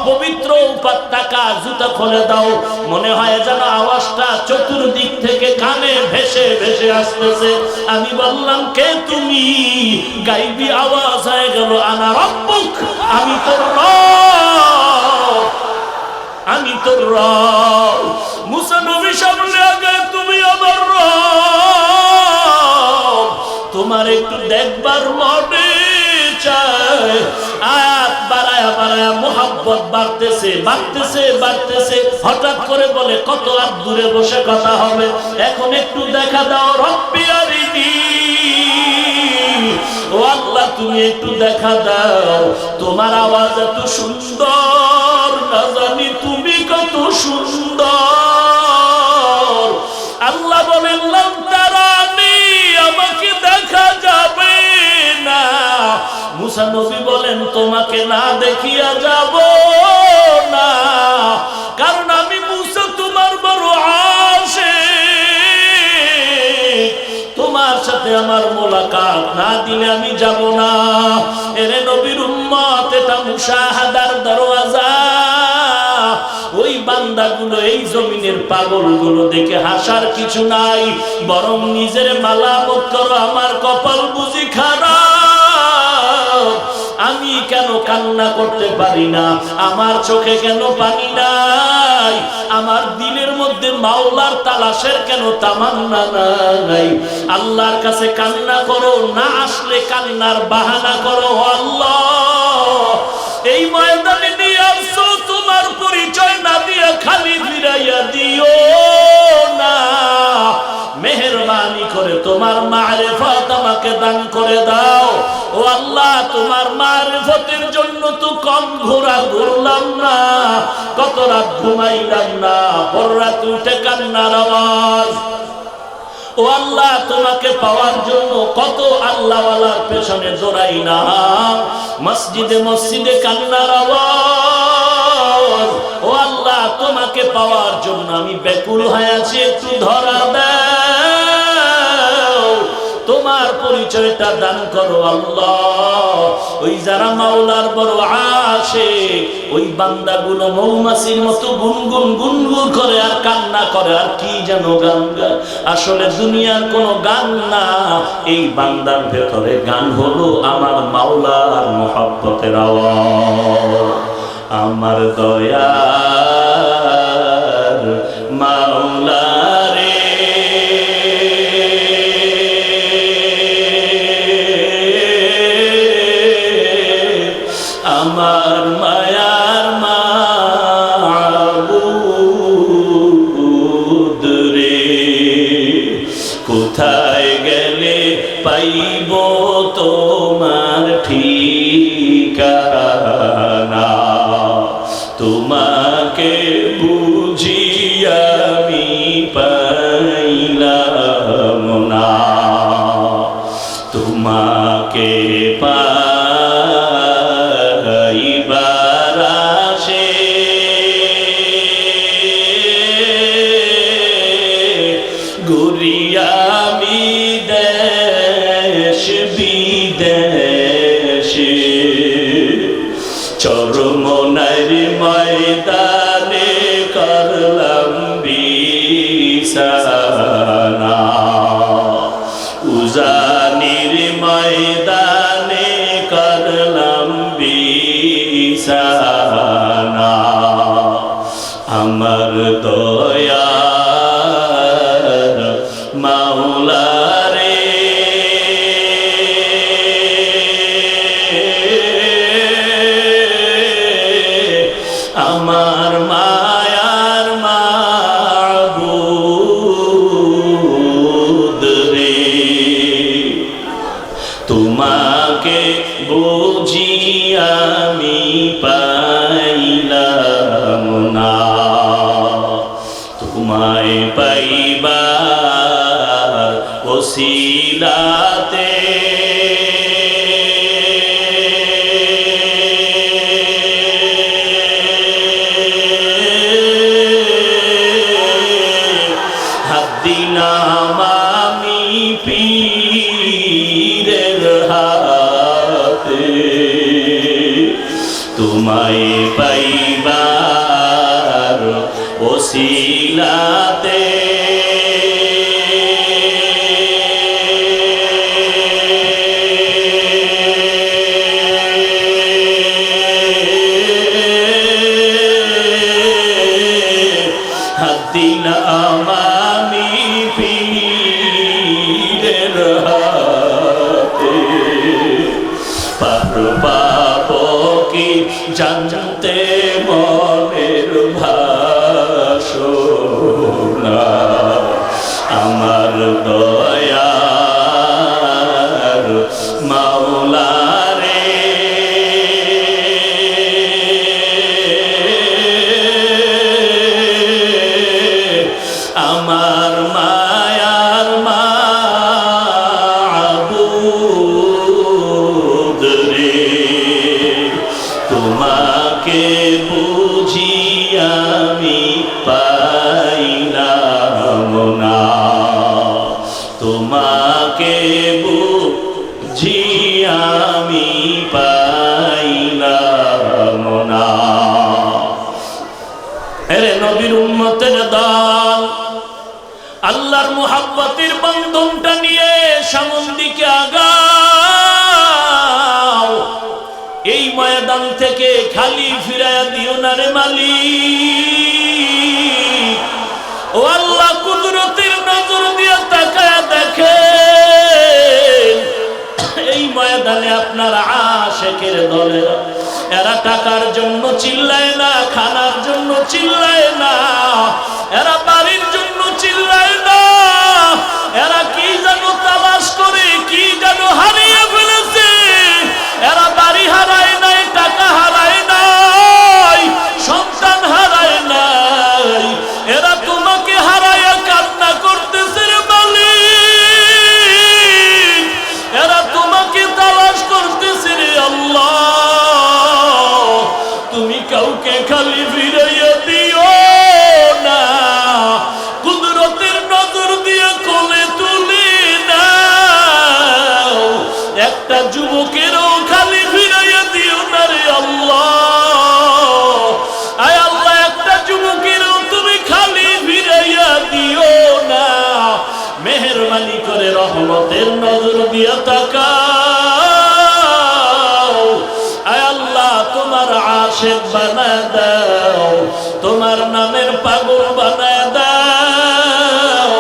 পবিত্র উপত্যকা, জুতা খুলে দাও। মনে হয় যেন আওয়াজটা চতুর্দিক থেকে কানে ভেসে ভেসে আসতেছে। আমি বললাম, কে তুমি? গায়বী আওয়াজ হয়ে গেল, আনা রাব্বুক, আমি তোর রব, আমি তোর রব। মুসা নবী সামনে আগে, তুমি আমার রব, তোমার একটু দেখবার মনে চায়। আয়াত বাড়ায়া বাড়ায়া মুহাব্বত বাড়তেছে বাড়তেছে বাড়তেছে। হঠাৎ করে বলে, কত আর দূরে বসে কথা হবে, এখন একটু দেখা দাও। রব্বি আরিনি, ও আল্লাহ তুমি একটু দেখা দাও। তোমার আওয়াজ এত সুন্দর, না জানি তুমি কত সুন্দর। আল্লাহ বলেন, লাম তারানি, আমাকে দেখা যাবে না। মুসা নবী বলেন, তোমাকে না দেখিয়া যাব না, কারণ আমি মুসা তোমার বড় আশিক, তোমার সাথে আমার মোলাকাত না দিলে আমি যাব না। এরে নবীর উম্মত, এটা মুশাহাদার দরওয়াজা। ওই বান্দাগুলো, এই জমিনের পাগলগুলো দেখে হাসার কিছু নাই, বরং নিজের মালামত করো, আমার কপাল বুঝি খারাপ, আমি কেন কান্না করতে পারি না, আমার চোখে কেন পানি নাই, আমার দিলের মধ্যে মাওলার তালাশের কেন তামান্না নাই। আল্লাহর কাছে কান্না করো, না আসলে কান্নার বাহানা করো। আল্লাহ, এই ময়দানে নিয়ে আসছো, তোমার পরিচয় না দিয়ে খালি ফিরাইয়া দিও না। মেহেরবানি করে তোমার মারিফত আমাকে দান করে দাও। ও আল্লাহ, তোমার মারিফতের জন্য তো কম ঘুরলাম না, কত রাত ঘুমাইলাম না, ভোর রাত উঠে কান্নার আওয়াজ। ও আল্লাহ, তোমাকে পাওয়ার জন্য কত আল্লাহওয়ালার পেছনে দৌড়াই না, মসজিদে মসজিদে কান্নার আওয়াজ। ও আল্লাহ, তোমাকে পাওয়ার জন্য আমি ব্যাকুল হয়ে আছি, একটু ধরা দাও, তোমার পরিচয়টা দান করো আল্লাহ। ওই যারা মাওলার বড় আশিক, ওই বান্দাগুলো মৌমাছির মতো গুনগুন গুনগুন করে আর কান্না করে, আর কি যেন গান গায়। আসলে দুনিয়ার কোনো গান না, এই বান্দার ভেতরে গান হলো আমার মাওলার মুহাব্বতের আওয়াজ। আমার দয়ার মাওলা রে, আমার মায়ার মাবুদ গেলে পাইব তোমার ঠিকানা। তোমাকে বুঝি আমি পাইলাম না, তোমাকে পাইবার আশে ঘুরি আমি দেশ বিদেশে। চরমনার ময়দানে করলাম বিছানা, উজানির ময়দানে করলাম বিছানা। আমার দয়ার মাওলা রে, আমার মায়ার মাবুদ রে, তোমাকে বুঝি আমি পাইলাম না, তোমায় পাইবার ওসিলাতে হাত দিলাম আমি পীরের হাতে, তোমায় পাইবার ওসিলাতে হাত দিলাম আমি পীরের হাতে। পার পাব কি জানতে মনের ভাষণা, আমার দয়ার মাওলা রে, আমার মায়ার মাবুদ রে, তোমাকে বুঝি আমি পাইলাম না, তোমাকে বুঝি আমি পাইলাম না। এরে নবীর উম্মতের দল, আল্লাহর মুহাব্বতের বন্ধনটা নিয়ে সামন দিকে আগাও। এই ময়দান থেকে খালি ফিরায়া দিও না রে মালিক। ও আল্লাহ, কুদরতের নজর দিয়ে তাকায়া দেখেন এই ময়দানে আপনার আশিকের দলেরা, এরা টাকার জন্য চিল্লায় না, খানার জন্য চিল্লায় না, এরা বাড়ির জন্য চিল্লায় না, এরা কি যেন তালাশ করে, কি যেন হারিয়ে ফেলেছে। এরা বাড়ি হারায় নাই, টাকা হারায় নাই, সন্তান হারায় নাই, এরা তোমাকে হারায় কান্না করতেছে রে মালিক। এরা তোমাকে তালাশ করতেছে রে আল্লাহ। তুমি কাউকে খালি ফিরাইয়া দিও না, কুদরতের নজর দিয়ে কোলে তুলে নাও। একটা যুবকেরও খালি ফিরাইয়া দিও না রে আল্লাহ। আয় আল্লাহ, একটা যুবকেরও তুমি খালি ফিরাইয়া দিও না। মেহেরবানি করে রহমতের নজর দিয়া তাকাও। আয় আল্লাহ, তোমার আশিক বানায় দাও, তোমার নামের পাগল বানায় দাও,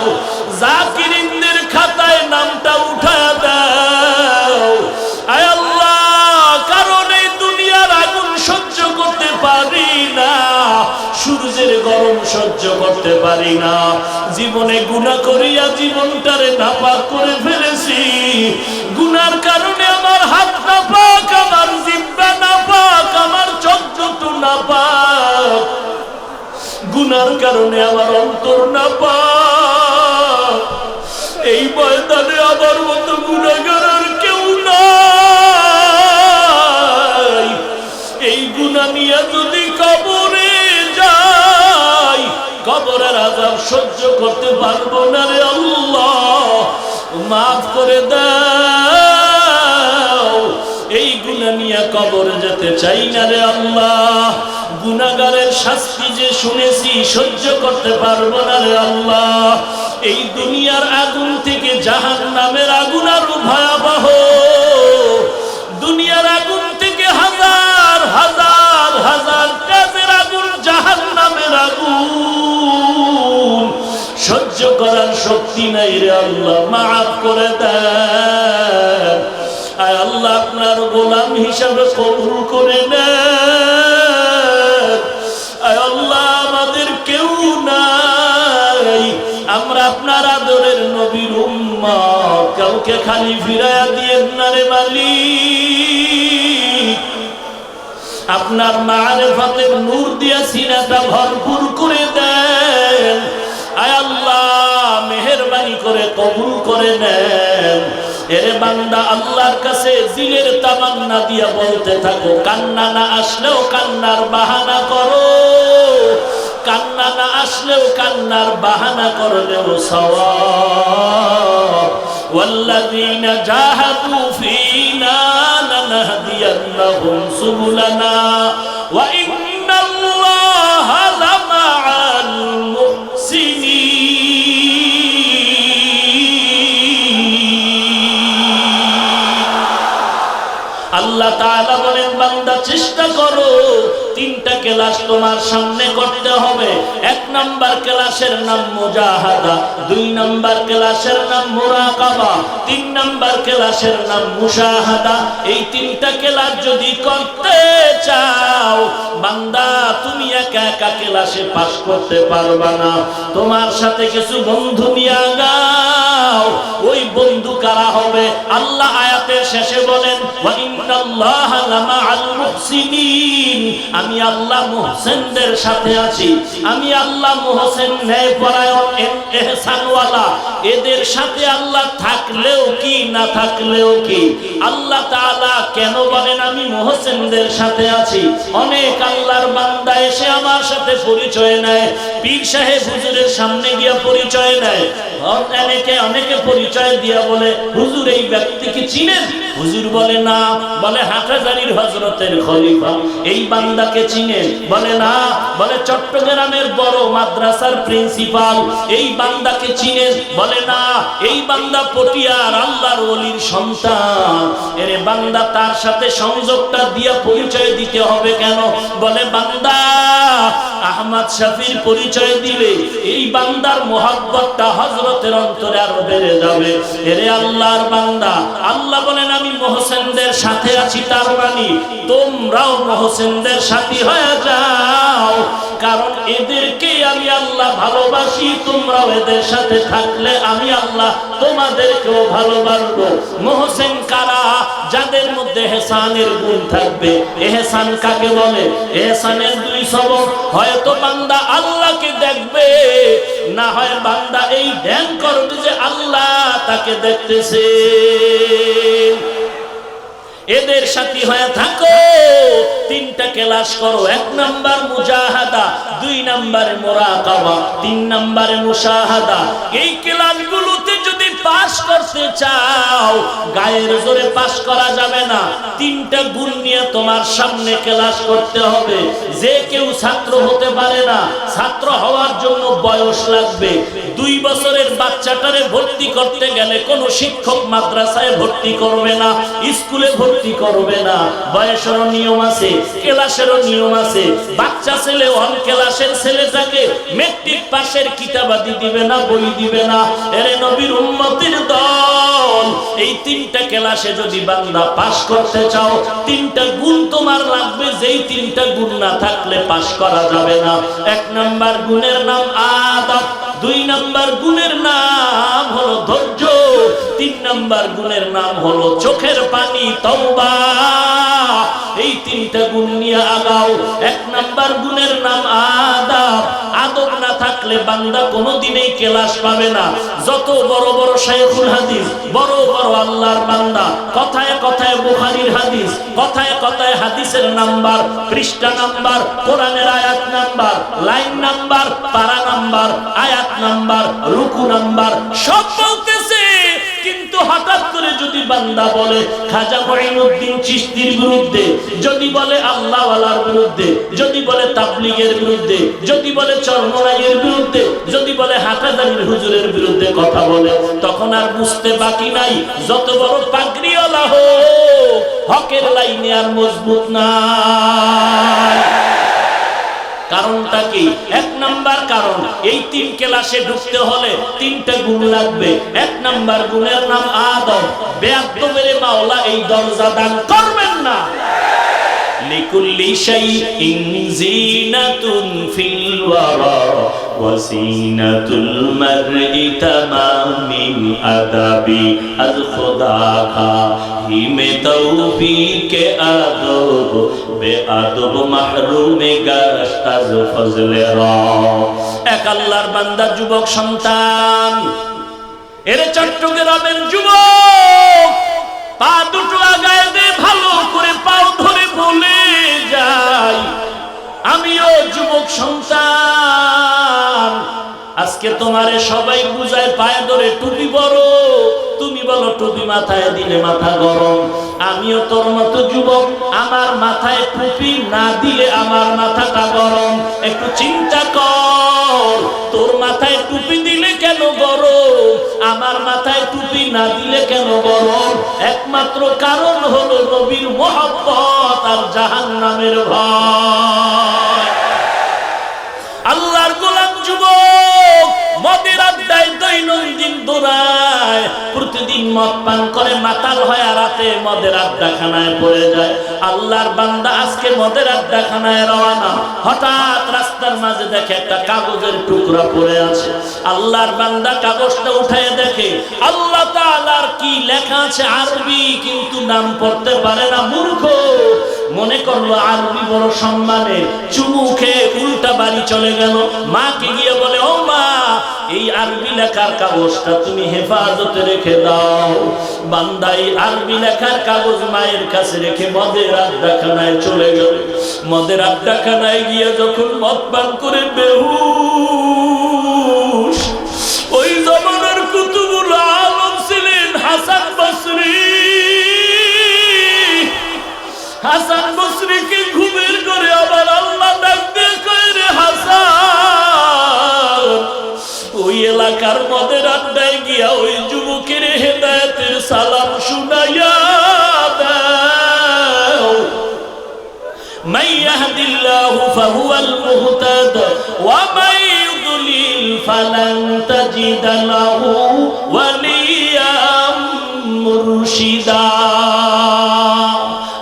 জাকিরিনদের খাতায় নামটা উঠায় দাও। আয় আল্লাহ, কারণ এই দুনিয়ার আগুন সহ্য করতে পারি না, সূর্যের গরম সহ্য করতে করতে পারি না। জীবনে গুনাহ করিয়া জীবনটারে নাপাক করে ফেলেছি। গুনার কারণে আমার হাত নাপাক, আমার জিহ্বা নাপাক, আমার চোখ দুটো নাপাক। গুনার কারণে আমার অন্তর নাপাক। এই ময়দানে আমার মতো গুনাহগার আর কেউ নাই। এই গুনাহ নিয়ে যদি কবরে যাই, কবরের আযাব সহ্য করতে পারবো না রে আল্লাহ, মাফ করে দাও। এই গুনাহ নিয়ে কবরে যেতে চাই না রে আল্লাহ। গুনাহগারের শাস্তি যে শুনেছি সহ্য করতে পারবো না রে আল্লাহ। এই দুনিয়ার আগুন থেকে জাহান্নামের আগুন আরো ভয়াবহ। দুনিয়ার আগুন থেকে হাজার হাজার হাজার কাজের আগুন, জাহান্নামের আগুন সহ্য করার শক্তি নাই রে আল্লাহ, মাফ করে দেন। আয় আল্লাহ, আপনার গোলাম হিসাবে কবুল করে নেন। আয় আল্লাহ, আমাদের কেউ নাই, আমরা আপনার আদরের নবীর উম্মত, কাউকে খালি ফিরাইয়া দিয়েন না রে মালিক। আপনার মারিফাতের নূর দিয়া সিনাটা ভরপুর করে দেন। আয় আল্লাহ, মেহেরবানি করে কবুল করে নেন। এরে বান্দা আল্লাহর কাছে দিলের তামান্না দিয়া বলতে থাকো, কান্না না আসলেও কান্নার বাহানা করো, কান্না না আসলেও কান্নার বাহানা করলেও সওয়াব। ওয়াল্লাযীনা জাহাদু ফীনা লানাহদিয়ান্নাহুম সুবুলানা ওয়া ইন্নাল্লাহা লামাআল মুহসিনিন। আল্লাহ তাআলা বলেন, বান্দা চেষ্টা করো, তিনটা ক্লাস তোমার সামনে করতে হবে। এক নাম্বার ক্লাসের নাম মুজাহাদা, দুই নাম্বার ক্লাসের নাম মুরাকাবা, তিন নাম্বার ক্লাসের নাম মুশাহাদা। এই তিনটা ক্লাস যদি করতে চাও বান্দা, তুমি একা একা ক্লাসে পাস করতে পারবা না। তোমার সাথে কিছু বন্ধু নিয়ে আগাও। ওই বন্ধু কারা হবে? আল্লাহ আয়াতের শেষে বলেন, ওয়া ইন্নাল্লাহা লামাআল মুহসিনিন। আমি আল্লাহ মুহসিনদের সাথে আছি। আমি আল্লাহ মুহসিন, ন্যায়পরায়ণ, ইহসানওয়ালা, এদের সাথে আল্লাহ থাকলেও কি না থাকলেও কি। আল্লাহ তাআলা কেন বলেন আমি মুহসিনদের সাথে আছি? অনেক আল্লাহর বান্দা এসে আমার সাথে পরিচয় নেয়, পীর সাহেব হুজুরের সামনে গিয়া পরিচয় নেয়। অনেকে পরিচয় দিয়া বলে, হুজুর এই ব্যক্তিকে চিনেন? হুজুর বলে না। বলে হাটহাজারীর হযরতের খলিফা। এই বান্দাকে চিনেন? বলে না। বলে চট্টগ্রামের বড় মাদ্রাসার প্রিন্সিপাল। এই বান্দাকে চিনেন? বলে না। এই বান্দা পটিয়ার আল্লাহর ওলির সন্তান। এরে বান্দা, তার সাথে সংযোগটা দিয়া পরিচয় দিতে হবে কেন? বলে বান্দা আহমদ শফির পরিচয় দিলে এই বান্দার মোহাব্বতটা হযরতের অন্তরে আরো বেড়ে যাবে। এরে আল্লাহর বান্দা, আল্লাহ বলেন আমি মুহসিনদের সাথে আছি, তার মানে তোমরাও মুহসিনদের সাথী হয়ে যাও। কারণ এদেরকে আমি আল্লাহ ভালোবাসি, তোমরাও এদের সাথে থাকলে আমি আল্লাহ তোমাদেরকেও ভালোবাসবো। মুহসিন কারা? যাদের মধ্যে ইহসানের গুণ থাকবে। ইহসান কাকে বলে? ইহসানের দুই সবব, হয়তো বান্দা আল্লাহকে দেখবে, না হয় বান্দা এই ধ্যান করবে যে আল্লাহ তাকে দেখতেছে। এদের সাথী হয়ে থাকো, তিনটা ক্লাস করো। এক নাম্বার মুজাহাদা, দুই নাম্বারে মুরাকাবা, তিন নাম্বারে মুশাহাদা। এই ক্লাসগুলোতে যদি পাস করতে চাও, গায়ের জোরে পাস করা যাবে না। তিনটা গুণ নিয়ে তোমার সামনে ক্লাস করতে হবে। যে কেউ ছাত্র হতে পারে না, ছাত্র হওয়ার জন্য বয়স লাগবে। 2 বছরের বাচ্চাটারে ভর্তি করতে গেলে কোনো শিক্ষক মাদ্রাসায় ভর্তি করবে না, স্কুলে ভর্তি করবে না। বয়সেরও নিয়ম আছে, ক্লাসেরও নিয়ম আছে। বাচ্চা ছেলে অন ক্লাসের ছেলেটাকে মেট্রিক পাশের কিতাবাদি দিবে না, বই দিবে না। এরে নবীর উম্মতের দল। এই তিনটা ক্লাসে যদি বান্দা পাস করতে চাও, তিনটা গুণ তোমার লাগবে, যেই তিনটা গুণ না থাকলে পাস করা যাবে না। 1 নাম্বার গুণের নাম আদব, 2 নাম্বার গুণের নাম হলো ধৈর্য, 3 নাম্বার গুণের নাম হলো চোখের পানি, তওবা। এই তিনটা গুণ নিয়ে আগাও। 1 নাম্বার গুণের নাম আদব। আদব না থাকলে বান্দা কোনোদিনই ক্লাস পাবে না। যত বড় বড় শাইখুল হাদিস, বড় বড় আল্লাহর বান্দা, কথায় কথায় বুখারীর হাদিস, কথায় কথায় হাদিসের নাম্বার, পৃষ্ঠা নাম্বার, কোরআনের আয়াত নাম্বার, লাইন নাম্বার, পারা নাম্বার, আয়াত নাম্বার, রুকু নাম্বার সব বলতেছে, কিন্তু হঠাৎ করে যদি বান্দা বলে খাজা মঈনুদ্দিন চিশতির বিরুদ্ধে, যদি বলে আল্লাহওয়ালার বিরুদ্ধে, যদি বলে তাবলীগের বিরুদ্ধে, যদি বলে চরমনাইয়ের বিরুদ্ধে, যদি বলে হাটাজারির হুজুরের বিরুদ্ধে কথা বলে, তখন আর বুঝতে বাকি নাই যত বড় পাগড়িওয়ালা হোক, হকের লাইনে আর মজবুত না। কারণটা কি? 1 নাম্বার কারণ, এই 3 ক্লাসে ঢুকতে হলে 3টা গুণ লাগবে। 1 নাম্বার গুণের নাম আদব। বেয়াদবের মাওলা এই দরজা দান করবেন না। লিকুল্লি শাইইন জিনাতুন ফিল ওয়ারা ওয়া জিনাতুল মারই তামামিল আদাবি আল খুদা কা হিমে তৌফিকে আদব বেআদব মাহরুমে গাশত আজ ফজলে রা। এক আল্লাহর বান্দা যুবক সন্তান, এরে চট্টগ্রামের যুবক, পা দুটো আগায় দে, ভালো করে পাও ধরে বলে যাই, আমিও যুবক সন্তান। আজকে তোমারে সবাই বুঝায় পায়ে ধরে টুপি পরো, তুমি বলো টুপি মাথায় দিলে মাথা গরম। আমিও তোর মতো যুবক, আমার মাথায় টুপি না দিলে আমার মাথাটা গরম। একটু চিন্তা কর, তোর মাথায় টুপি দিলে কেন গরম, আমার মাথায় টুপি না দিলে কেন গরম? একমাত্র কারণ হলো নবীর মহব্বত আর জাহান্নামের ভয়। আল্লাহর গোলাম যুবক মদের আড্ডায় দৈনন্দিন দৌড়ায়, প্রতিদিন মদ পান করে মাতাল হয়, আর রাতে মদের আড্ডাখানায় পড়ে যায়। আল্লাহর বান্দা আজকে মদের আড্ডাখানায় রওনা, হঠাৎ রাস্তার মাঝে দেখে একটা কাগজের টুকরা পড়ে আছে। আল্লাহর বান্দা কাগজটা উঠায় দেখে আল্লাহ তাআলার কি লেখা আছে আরবি, কিন্তু নাম পড়তে পারে না। মূর্খ মনে করলো আরবি বড় সম্মানের, চুমু খেয়ে উল্টা বাড়ি চলে গেল। মাকে গিয়ে বলে, ও মা, এই আরবি লেখার কাগজটা তুমি হেফাজতে রেখে দাও। বান্দা এই আরবি লেখার কাগজ মায়ের কাছে রেখে মদের আড্ডাখানায় চলে গেল। মদের আড্ডাখানায় গিয়ে যখন মদ পান করে বেহুশ, ওই জমানার কুতুবুল আলম ছিলেন হাসান বসরি। হাসান বসরিকে ঘুমের করে আবার আল্লাহ ডাক দিয়ে কয়, রে হাসান, ওই এলাকার মদের আড্ডায় গিয়া ওই যুবকের হেদায়েতের সালাম শুনাইয়া দাও। মান ইয়াহদিল্লাহু ফাহুয়াল মুহতাদ ওয়া মান ইউদ্লিল ফালান তাজিদা লাহু ওয়ালিয়াম মুরশিদা।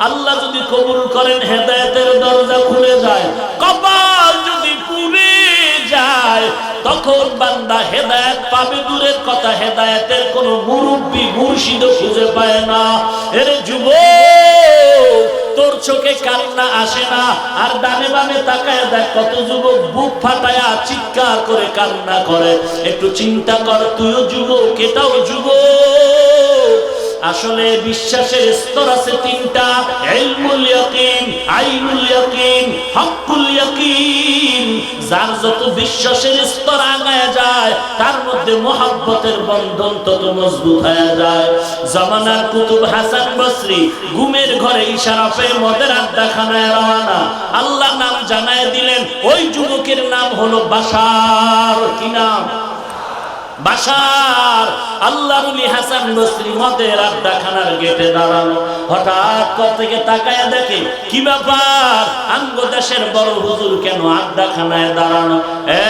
আল্লাহ যদি কবুল করেন হেদায়েতের দরজা খুলে যায়, কপাল যদি পুড়ে যায়, তখন বান্দা হেদায়েত পাবে দূরের কথা, হেদায়েতের কোনো মুরব্বি মুর্শিদও খুঁজে পায় না। এরে যুবক, তোর চোখে কান্না আসে না, আর ডানে বামে তাকায় দেখ কত যুবক বুক ফাটায়া চিৎকার করে কান্না করে। একটু চিন্তা কর, তুইও যুবক, এটাও যুবক। আসলে বিশ্বাসের স্তর আছে 3টা, ইলমুল ইয়াকিন, আইনুল ইয়াকিন, হকুল ইয়াকিন। যার যত বিশ্বাসের স্তর আগায় যায়, তার মধ্যে মহব্বতের বন্ধন তত মজবুত হয়ে যায়। জামানার কুতুব হাসান বসরি ঘুমের ঘরে ইশারা পেয়ে মদের আড্ডাখানায় রওনা। আল্লাহ নাম জানায় দিলেন, ওই যুবকের নাম হলো বাশার। কি নাম? বাশার আল্লাহর ওলি হাসান বসরি মদের আড্ডাখানার গেটে দাঁড়ানো, হঠাৎ কর থেকে তাকায় দেখে কি ব্যাপার, আমগো দেশের বড় হুজুর কেন আড্ডাখানায় দাঁড়ানো?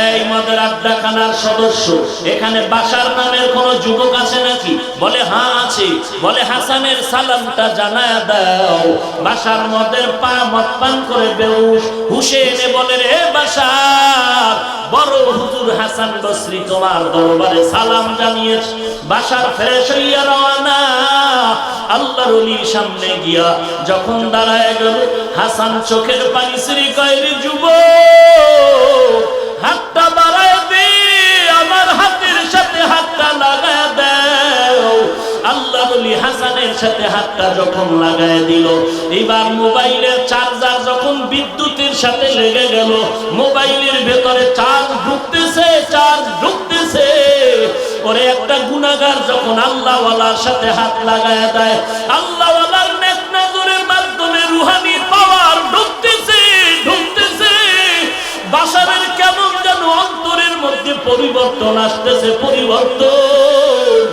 এই মদের আড্ডাখানার সদস্য, এখানে বাশার নামের কোন যুবক আছে নাকি? বলে হ্যাঁ আছে। বলে হাসানের সালামটা জানায় দাও। বাশার মদের মদ পান করে বেহুশ, হুশে এনে বলে রে বাশার, বড় হুজুর হাসান বসরি তোমার দরবারে সালাম জানিয়েছে। বাশার ফ্রেশ হইয়া রওনা, আল্লাহর ওলির সামনে গিয়া যখন দাঁড়ায় গেল, হাসান চোখের পানি ছেড়ে কয় রে যুবক, হাতটা বাড়ায় দে, আমার হাতের সাথে হাতটা লাগায় দাও। আল্লাহর ওলি হাসানের সাথে হাতটা যখন লাগায় দিল, এবার মোবাইলের চার্জার যখন বিদ্যুতের সাথে লেগে গেল, মোবাইলের ভেতরে চার্জ ঢুকতেছে। ওরে একটা গুনাহগার যখন আল্লাহওয়ালার সাথে হাত লাগায় দেয়, আল্লাহওয়ালার নেক নজরের মাধ্যমে রুহানি পাওয়ার ঢুকতেছে। বাশারের কেমন যেন অন্তরের মধ্যে পরিবর্তন আসতেছে, পরিবর্তন।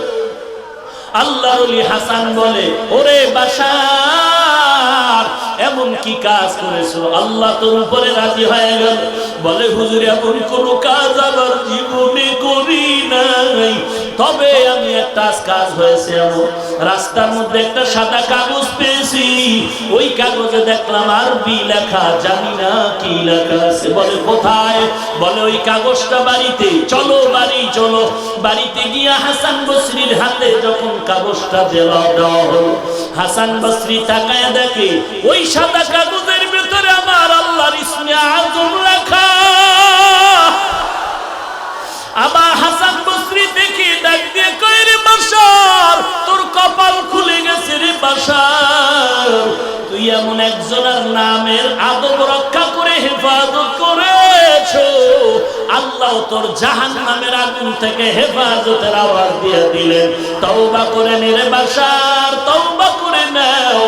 আল্লাহর ওলি হাসান বলে, ওরে বাশার, এমন কি কাজ করেছো, আল্লাহ তোর উপরে রাজি হয়ে গেল? বলে হুজুর, এমন কোন কাজ আমার জীবনে করি নাই, তবে আমি একটা কাজ হয়েছে এমন, রাস্তার মধ্যে একটা সাদা কাগজ পেয়েছি, ওই কাগজে দেখলাম আরবি লেখা, জানি না কি লেখা আছে। বলে কোথায়? বলে ওই কাগজটা বাড়িতে, চলো বাড়ি চলো। বাড়িতে গিয়া হাসান বসরির হাতে যখন কাগজটা দেওয়া হলো, হাসান বসরি তাকায় দেখে ওই সাদা কাগজের ভিতরে আমার আল্লাহর ইসমে আযম লেখা। আবার হাসান বসরি দেখে ডাক দিয়ে কয় রে বাশার, তোর কপাল খুলে গেছে রে বাশার, তুই এমন একজনের নামের আদব রক্ষা করে হেফাজত করেছো, আল্লাহ তোর জাহান্নামের আগুন থেকে হেফাজতের আওয়াজ দিয়ে দিলেন। তওবা করে নে রে বাশার, তওবা করে নাও।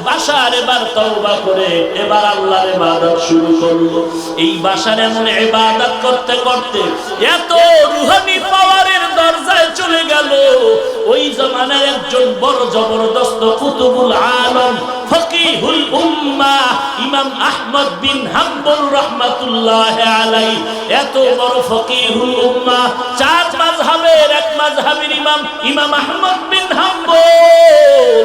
বাশার এবার তওবা করে এবার আল্লাহর ইবাদত শুরু করলো। এই বাশার এমন ইবাদত করতে করতে এত রুহানি পাওয়ারের দরজায় চলে গেল, ওই জমানার একজন বড় জবরদস্ত কুতুবুল আলম ফকিহুল উম্মাহ ইমাম আহমদ বিন হাম্বল রাহমাতুল্লাহ আলাইহি, এত বড় ফকিহুল উম্মাহ, চার মাযহাবের এক মাযহাবের ইমাম ইমাম আহমদ বিন হাম্বল,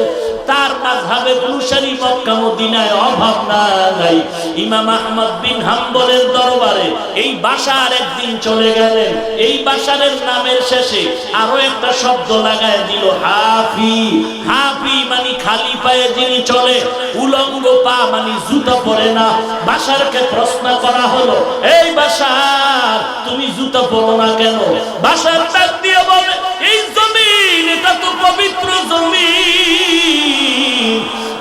তার মাযহাবে অনুসারী মক্কা মদিনায় অভাব নাই। ইমাম আহমদ বিন হাম্বলের দরবারে এই বাশার একদিন চলে গেলেন। এই বাশারের নামের শেষে আরো একটা শব্দ লাগায় দিল, হাফি। হাফি মানে খালি পায়ে যিনি চলে, উলঙ্গ পা মানে জুতা পরে না। বাশারকে প্রশ্ন করা হলো, এই বাশার, তুমি জুতা পরো না কেন? বাশার ডাক দিয়ে বলে, এই জমিন, এটা তো পবিত্র জমিন,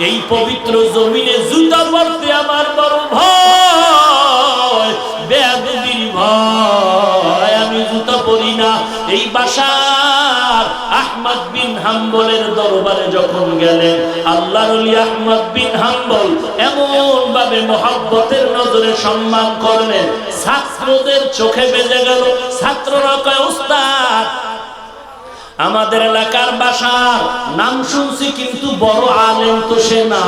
এই পবিত্র জমিনে জুতা পরতে আমার বড় ভয়, বেয়াদবির ভয়, আমি জুতা পরি না। এই বাশার আহমদ বিন হাম্বলের দরবারে যখন গেলেন, আল্লাহর ওলি আহমদ বিন হাম্বল এমন ভাবে মোহাব্বতের নজরে সম্মান করলেন, ছাত্রদের চোখে বেজে গেল। ছাত্ররা কয়, উস্তাদ, আমাদের এলাকার বাশার নাম শুনছি, কিন্তু বড় আলেম তো সে না,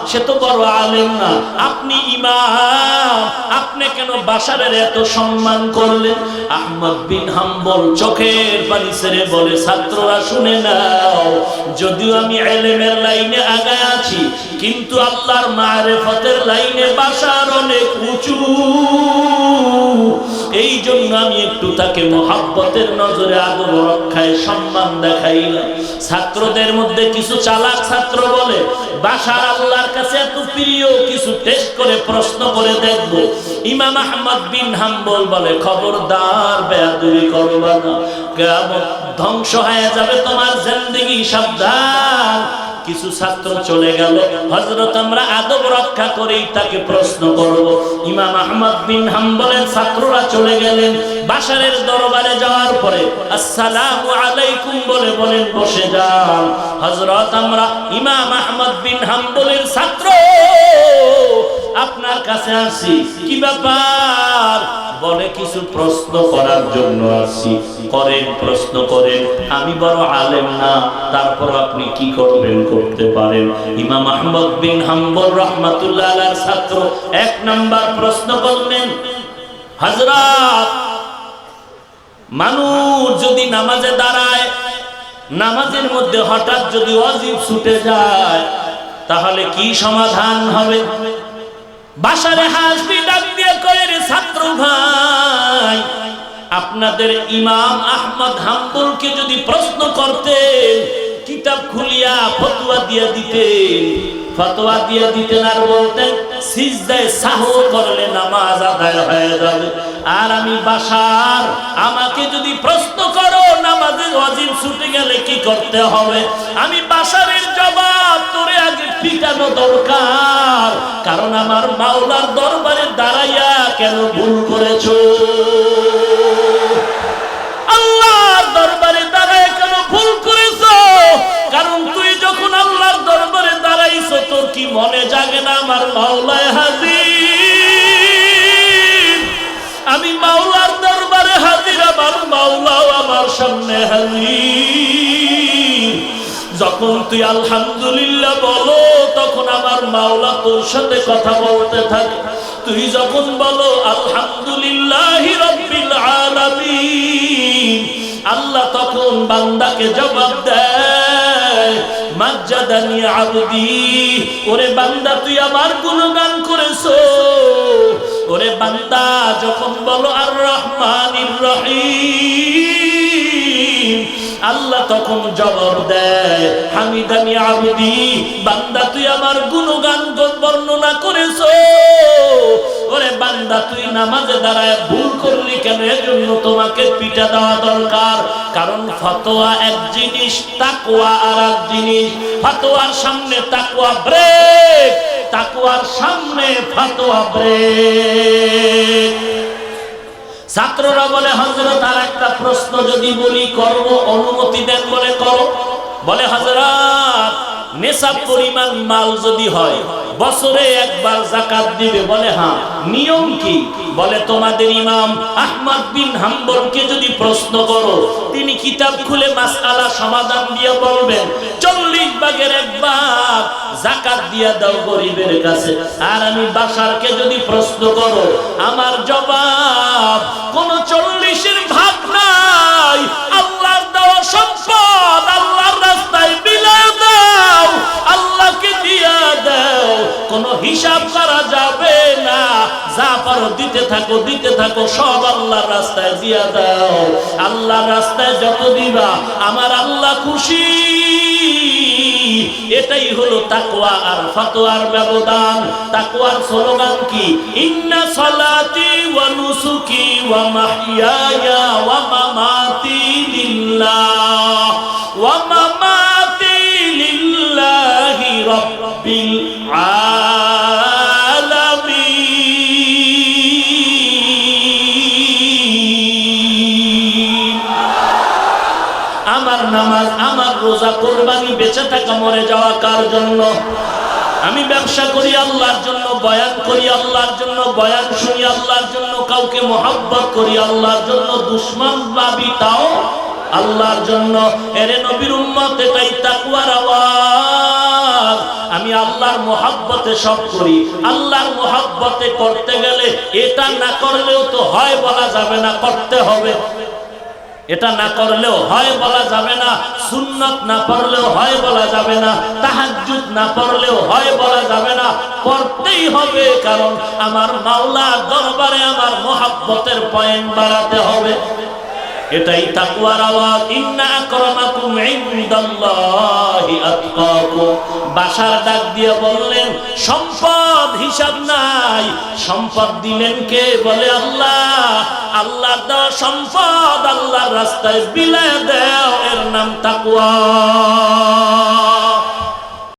সে তো বড় আলেম না, আপনি ইমাম, আপনি কেন বাশারের এত সম্মান করলেন? আহমদ বিন হাম্বল চোখের পানি ছেড়ে বলে, ছাত্ররা শুনে নাও, যদিও আমি ইলমের লাইনে আগায় আছি, কিন্তু আল্লাহর মারিফতের লাইনে বাশার অনেক উঁচু, এই জন্য আমি একটু তাকে মোহাব্বতের নজরে আদব রক্ষায় সম্মান দেখাইলাম। ছাত্রদের মধ্যে কিছু চালাক ছাত্র বলে, বাশার আল্লাহর কাছে এত প্রিয়, কিছু টেস্ট করে প্রশ্ন করে দেখব। ইমাম আহমদ বিন হাম্বল বলে, খবরদার, বেয়াদবি করবা না, কিয়ামত ধ্বংস হয়ে যাবে তোমার জিন্দেগি, সাবধান। কিছু ছাত্র চলে গেল, হযরত আমরা আদব রক্ষা করেই তাকে প্রশ্ন করব। ইমাম আহমদ বিন হাম্বলের ছাত্ররা চলে গেলেন। বাশারের দরবারে যাওয়ার পরে আসসালামু আলাইকুম বলে বলেন, বসে যান। হযরত আমরা ইমাম আহমদ বিন হাম্বলের ছাত্র, আপনার কাছে আসি, কি ব্যাপার? বলে কিছু প্রশ্ন করার জন্য আসছি। করেন, প্রশ্ন করেন। আমি বড় আলেম না, তারপর আপনি কি করবেন করতে পারেন। ইমাম আহমদ বিন হাম্বল রাহমাতুল্লাহ আলাইহির ছাত্র 1 নাম্বার প্রশ্ন করলেন, হযরত, মানুষ যদি নামাজে দাঁড়ায়, নামাজের মধ্যে হঠাৎ যদি ওয়াজিব ছুটে যায়, তাহলে কি সমাধান হবে? বাশারে হাসবি ডাক দিয়ে কয়, রে ছাত্র ভাই, আপনাদের ইমাম আহমদ হাম্বলকে যদি প্রশ্ন করতেন, কিতাব খুলিয়া ফতোয়া দিয়ে দিতেন, ফতোয়া দিয়ে দিতেন আর বলতেন সিজদায় সাহু করলে নামাজ আদায় হয়ে যাবে। আর আমি বাশার, আমাকে যদি প্রশ্ন করো নামাজে ওয়াজিব ছুটে গেলে কি করতে হবে, আমি বাশারের জবাব তোরে আগে পিটানো দরকার। কারণ আমার মাওলার দরবারে দাঁড়াইয়া কেন ভুল করেছো, আল্লাহর দরবারে দাঁড়ায় কেন ভুল করেছো? কারণ তুই যখন আল্লাহর দরবারে দাঁড়াইছো, তোর কি মনে জাগে না আমার মাওলায় হাজির? আমি মাওলার দরবারে হাজির, আমার মাওলাও আমার সামনে হাজির। যখন তুই আলহামদুলিল্লাহ বলো, তখন আমার মাওলা তোর সাথে কথা বলতে থাকে। তুই যখন বলো আলহামদুলিল্লাহি রাব্বিল আলামিন, আল্লাহ তখন বান্দাকে জবাব দেয়, মাজ্জাদানি আবদি, ওরে বান্দা তুই আমার গুণগান করেছো। ওরে বান্দা যখন বলো আর রহমানির রহিম, আল্লাহ তখন জবাব দেয়, হামিদানি আবদি, বান্দা তুই আমার গুণগান বর্ণনা করেছো। ওরে বান্দা তুই নামাজে দাঁড়ায় ভুল করলি কেন? এজন্য তোমাকে পিটা দেওয়া দরকার। কারণ ফতোয়া এক জিনিস, তাকওয়া আর এক জিনিস। ফতোয়ার সামনে তাকওয়া ব্রেক, তাকওয়ার সামনে ফতোয়া ব্রেক। ছাত্ররা বলে, হযরত আর একটা প্রশ্ন যদি বলি করব, অনুমতি দেন? বলে করো। বলে হযরত, নেশাব পরিমাণ মাল যদি হয়, বছরে একবার যাকাত দিবে? বলে হ্যাঁ। নিয়ম কি? বলে তোমাদের ইমাম আহমদ বিন হাম্বলকে যদি প্রশ্ন করো, তিনি কিতাব খুলে মাসআলা সমাধান দিয়ে বলবেন 40 ভাগের 1 ভাগ যাকাত দিয়া দাও গরিবের কাছে। আর আমি বাশারকে যদি প্রশ্ন করো, আমার জবাব কোন 40-এর ভাগ নাই। আল্লাহর দেওয়া সম্পদ আল্লাহর রাস্তায় বিলায় দাও, আল্লাহকে দিয়া দাও, কোনো হিসাব করা যাবে না। যা পারো দিতে থাকো, দিতে থাকো, সব আল্লাহর রাস্তায় দিয়া দাও। আল্লাহর রাস্তায় যত দিবা আমার আল্লাহ খুশি। এটাই হলো তাকওয়া আর ফতোয়ার ব্যবধান। তাকওয়ার স্লোগান কি? ইন্না সালাতি ওয়া নুসুকি ওয়া মাহইয়ায়া ওয়া মামাতি লিল্লাহ ওয়া মামাতি লিল্লাহি রাব্বিল আলামিন। আমার নামাজ, আমার রোজা, কুরবানি, বেঁচে থাকা মরে যাওয়া কার জন্য? আমি ব্যবসা করি আল্লাহর জন্য, বয়ান করি আল্লাহর জন্য, বয়ান শুনি আল্লাহর জন্য, কাউকে মহব্বত করি আল্লাহর জন্য, দুশমন ভাবি তাও আল্লাহর জন্য। এরে নবীর উম্মত, এটাই তাকওয়ার আওয়াজ। আমি আল্লাহর মহব্বতে সব করি। আল্লাহর মহব্বতে করতে গেলে এটা না করলেও তো হয় বলা যাবে না, করতে হবে। এটা না করলেও হয় বলা যাবে না, সুন্নাত না পড়লেও হয় বলা যাবে না, তাহাজ্জুদ না পড়লেও হয় বলা যাবে না, পড়তেই হবে। কারণ আমার মাওলার দরবারে আমার মহব্বতের পয়েন্ট বাড়াতে হবে। এটাই তাকওয়ার আওয়াজ। ইন্না আকরামাকুম ইনদাল্লাহি আতকাকুম। বাশার ডাক দিয়ে বললেন, সম্পদ হিসাব নাই। সম্পদ দিলেন কে? বলে আল্লাহ। আল্লাহর দেওয়া সম্পদ আল্লাহর রাস্তায় বিলায় দাও, এর নাম তাকওয়া।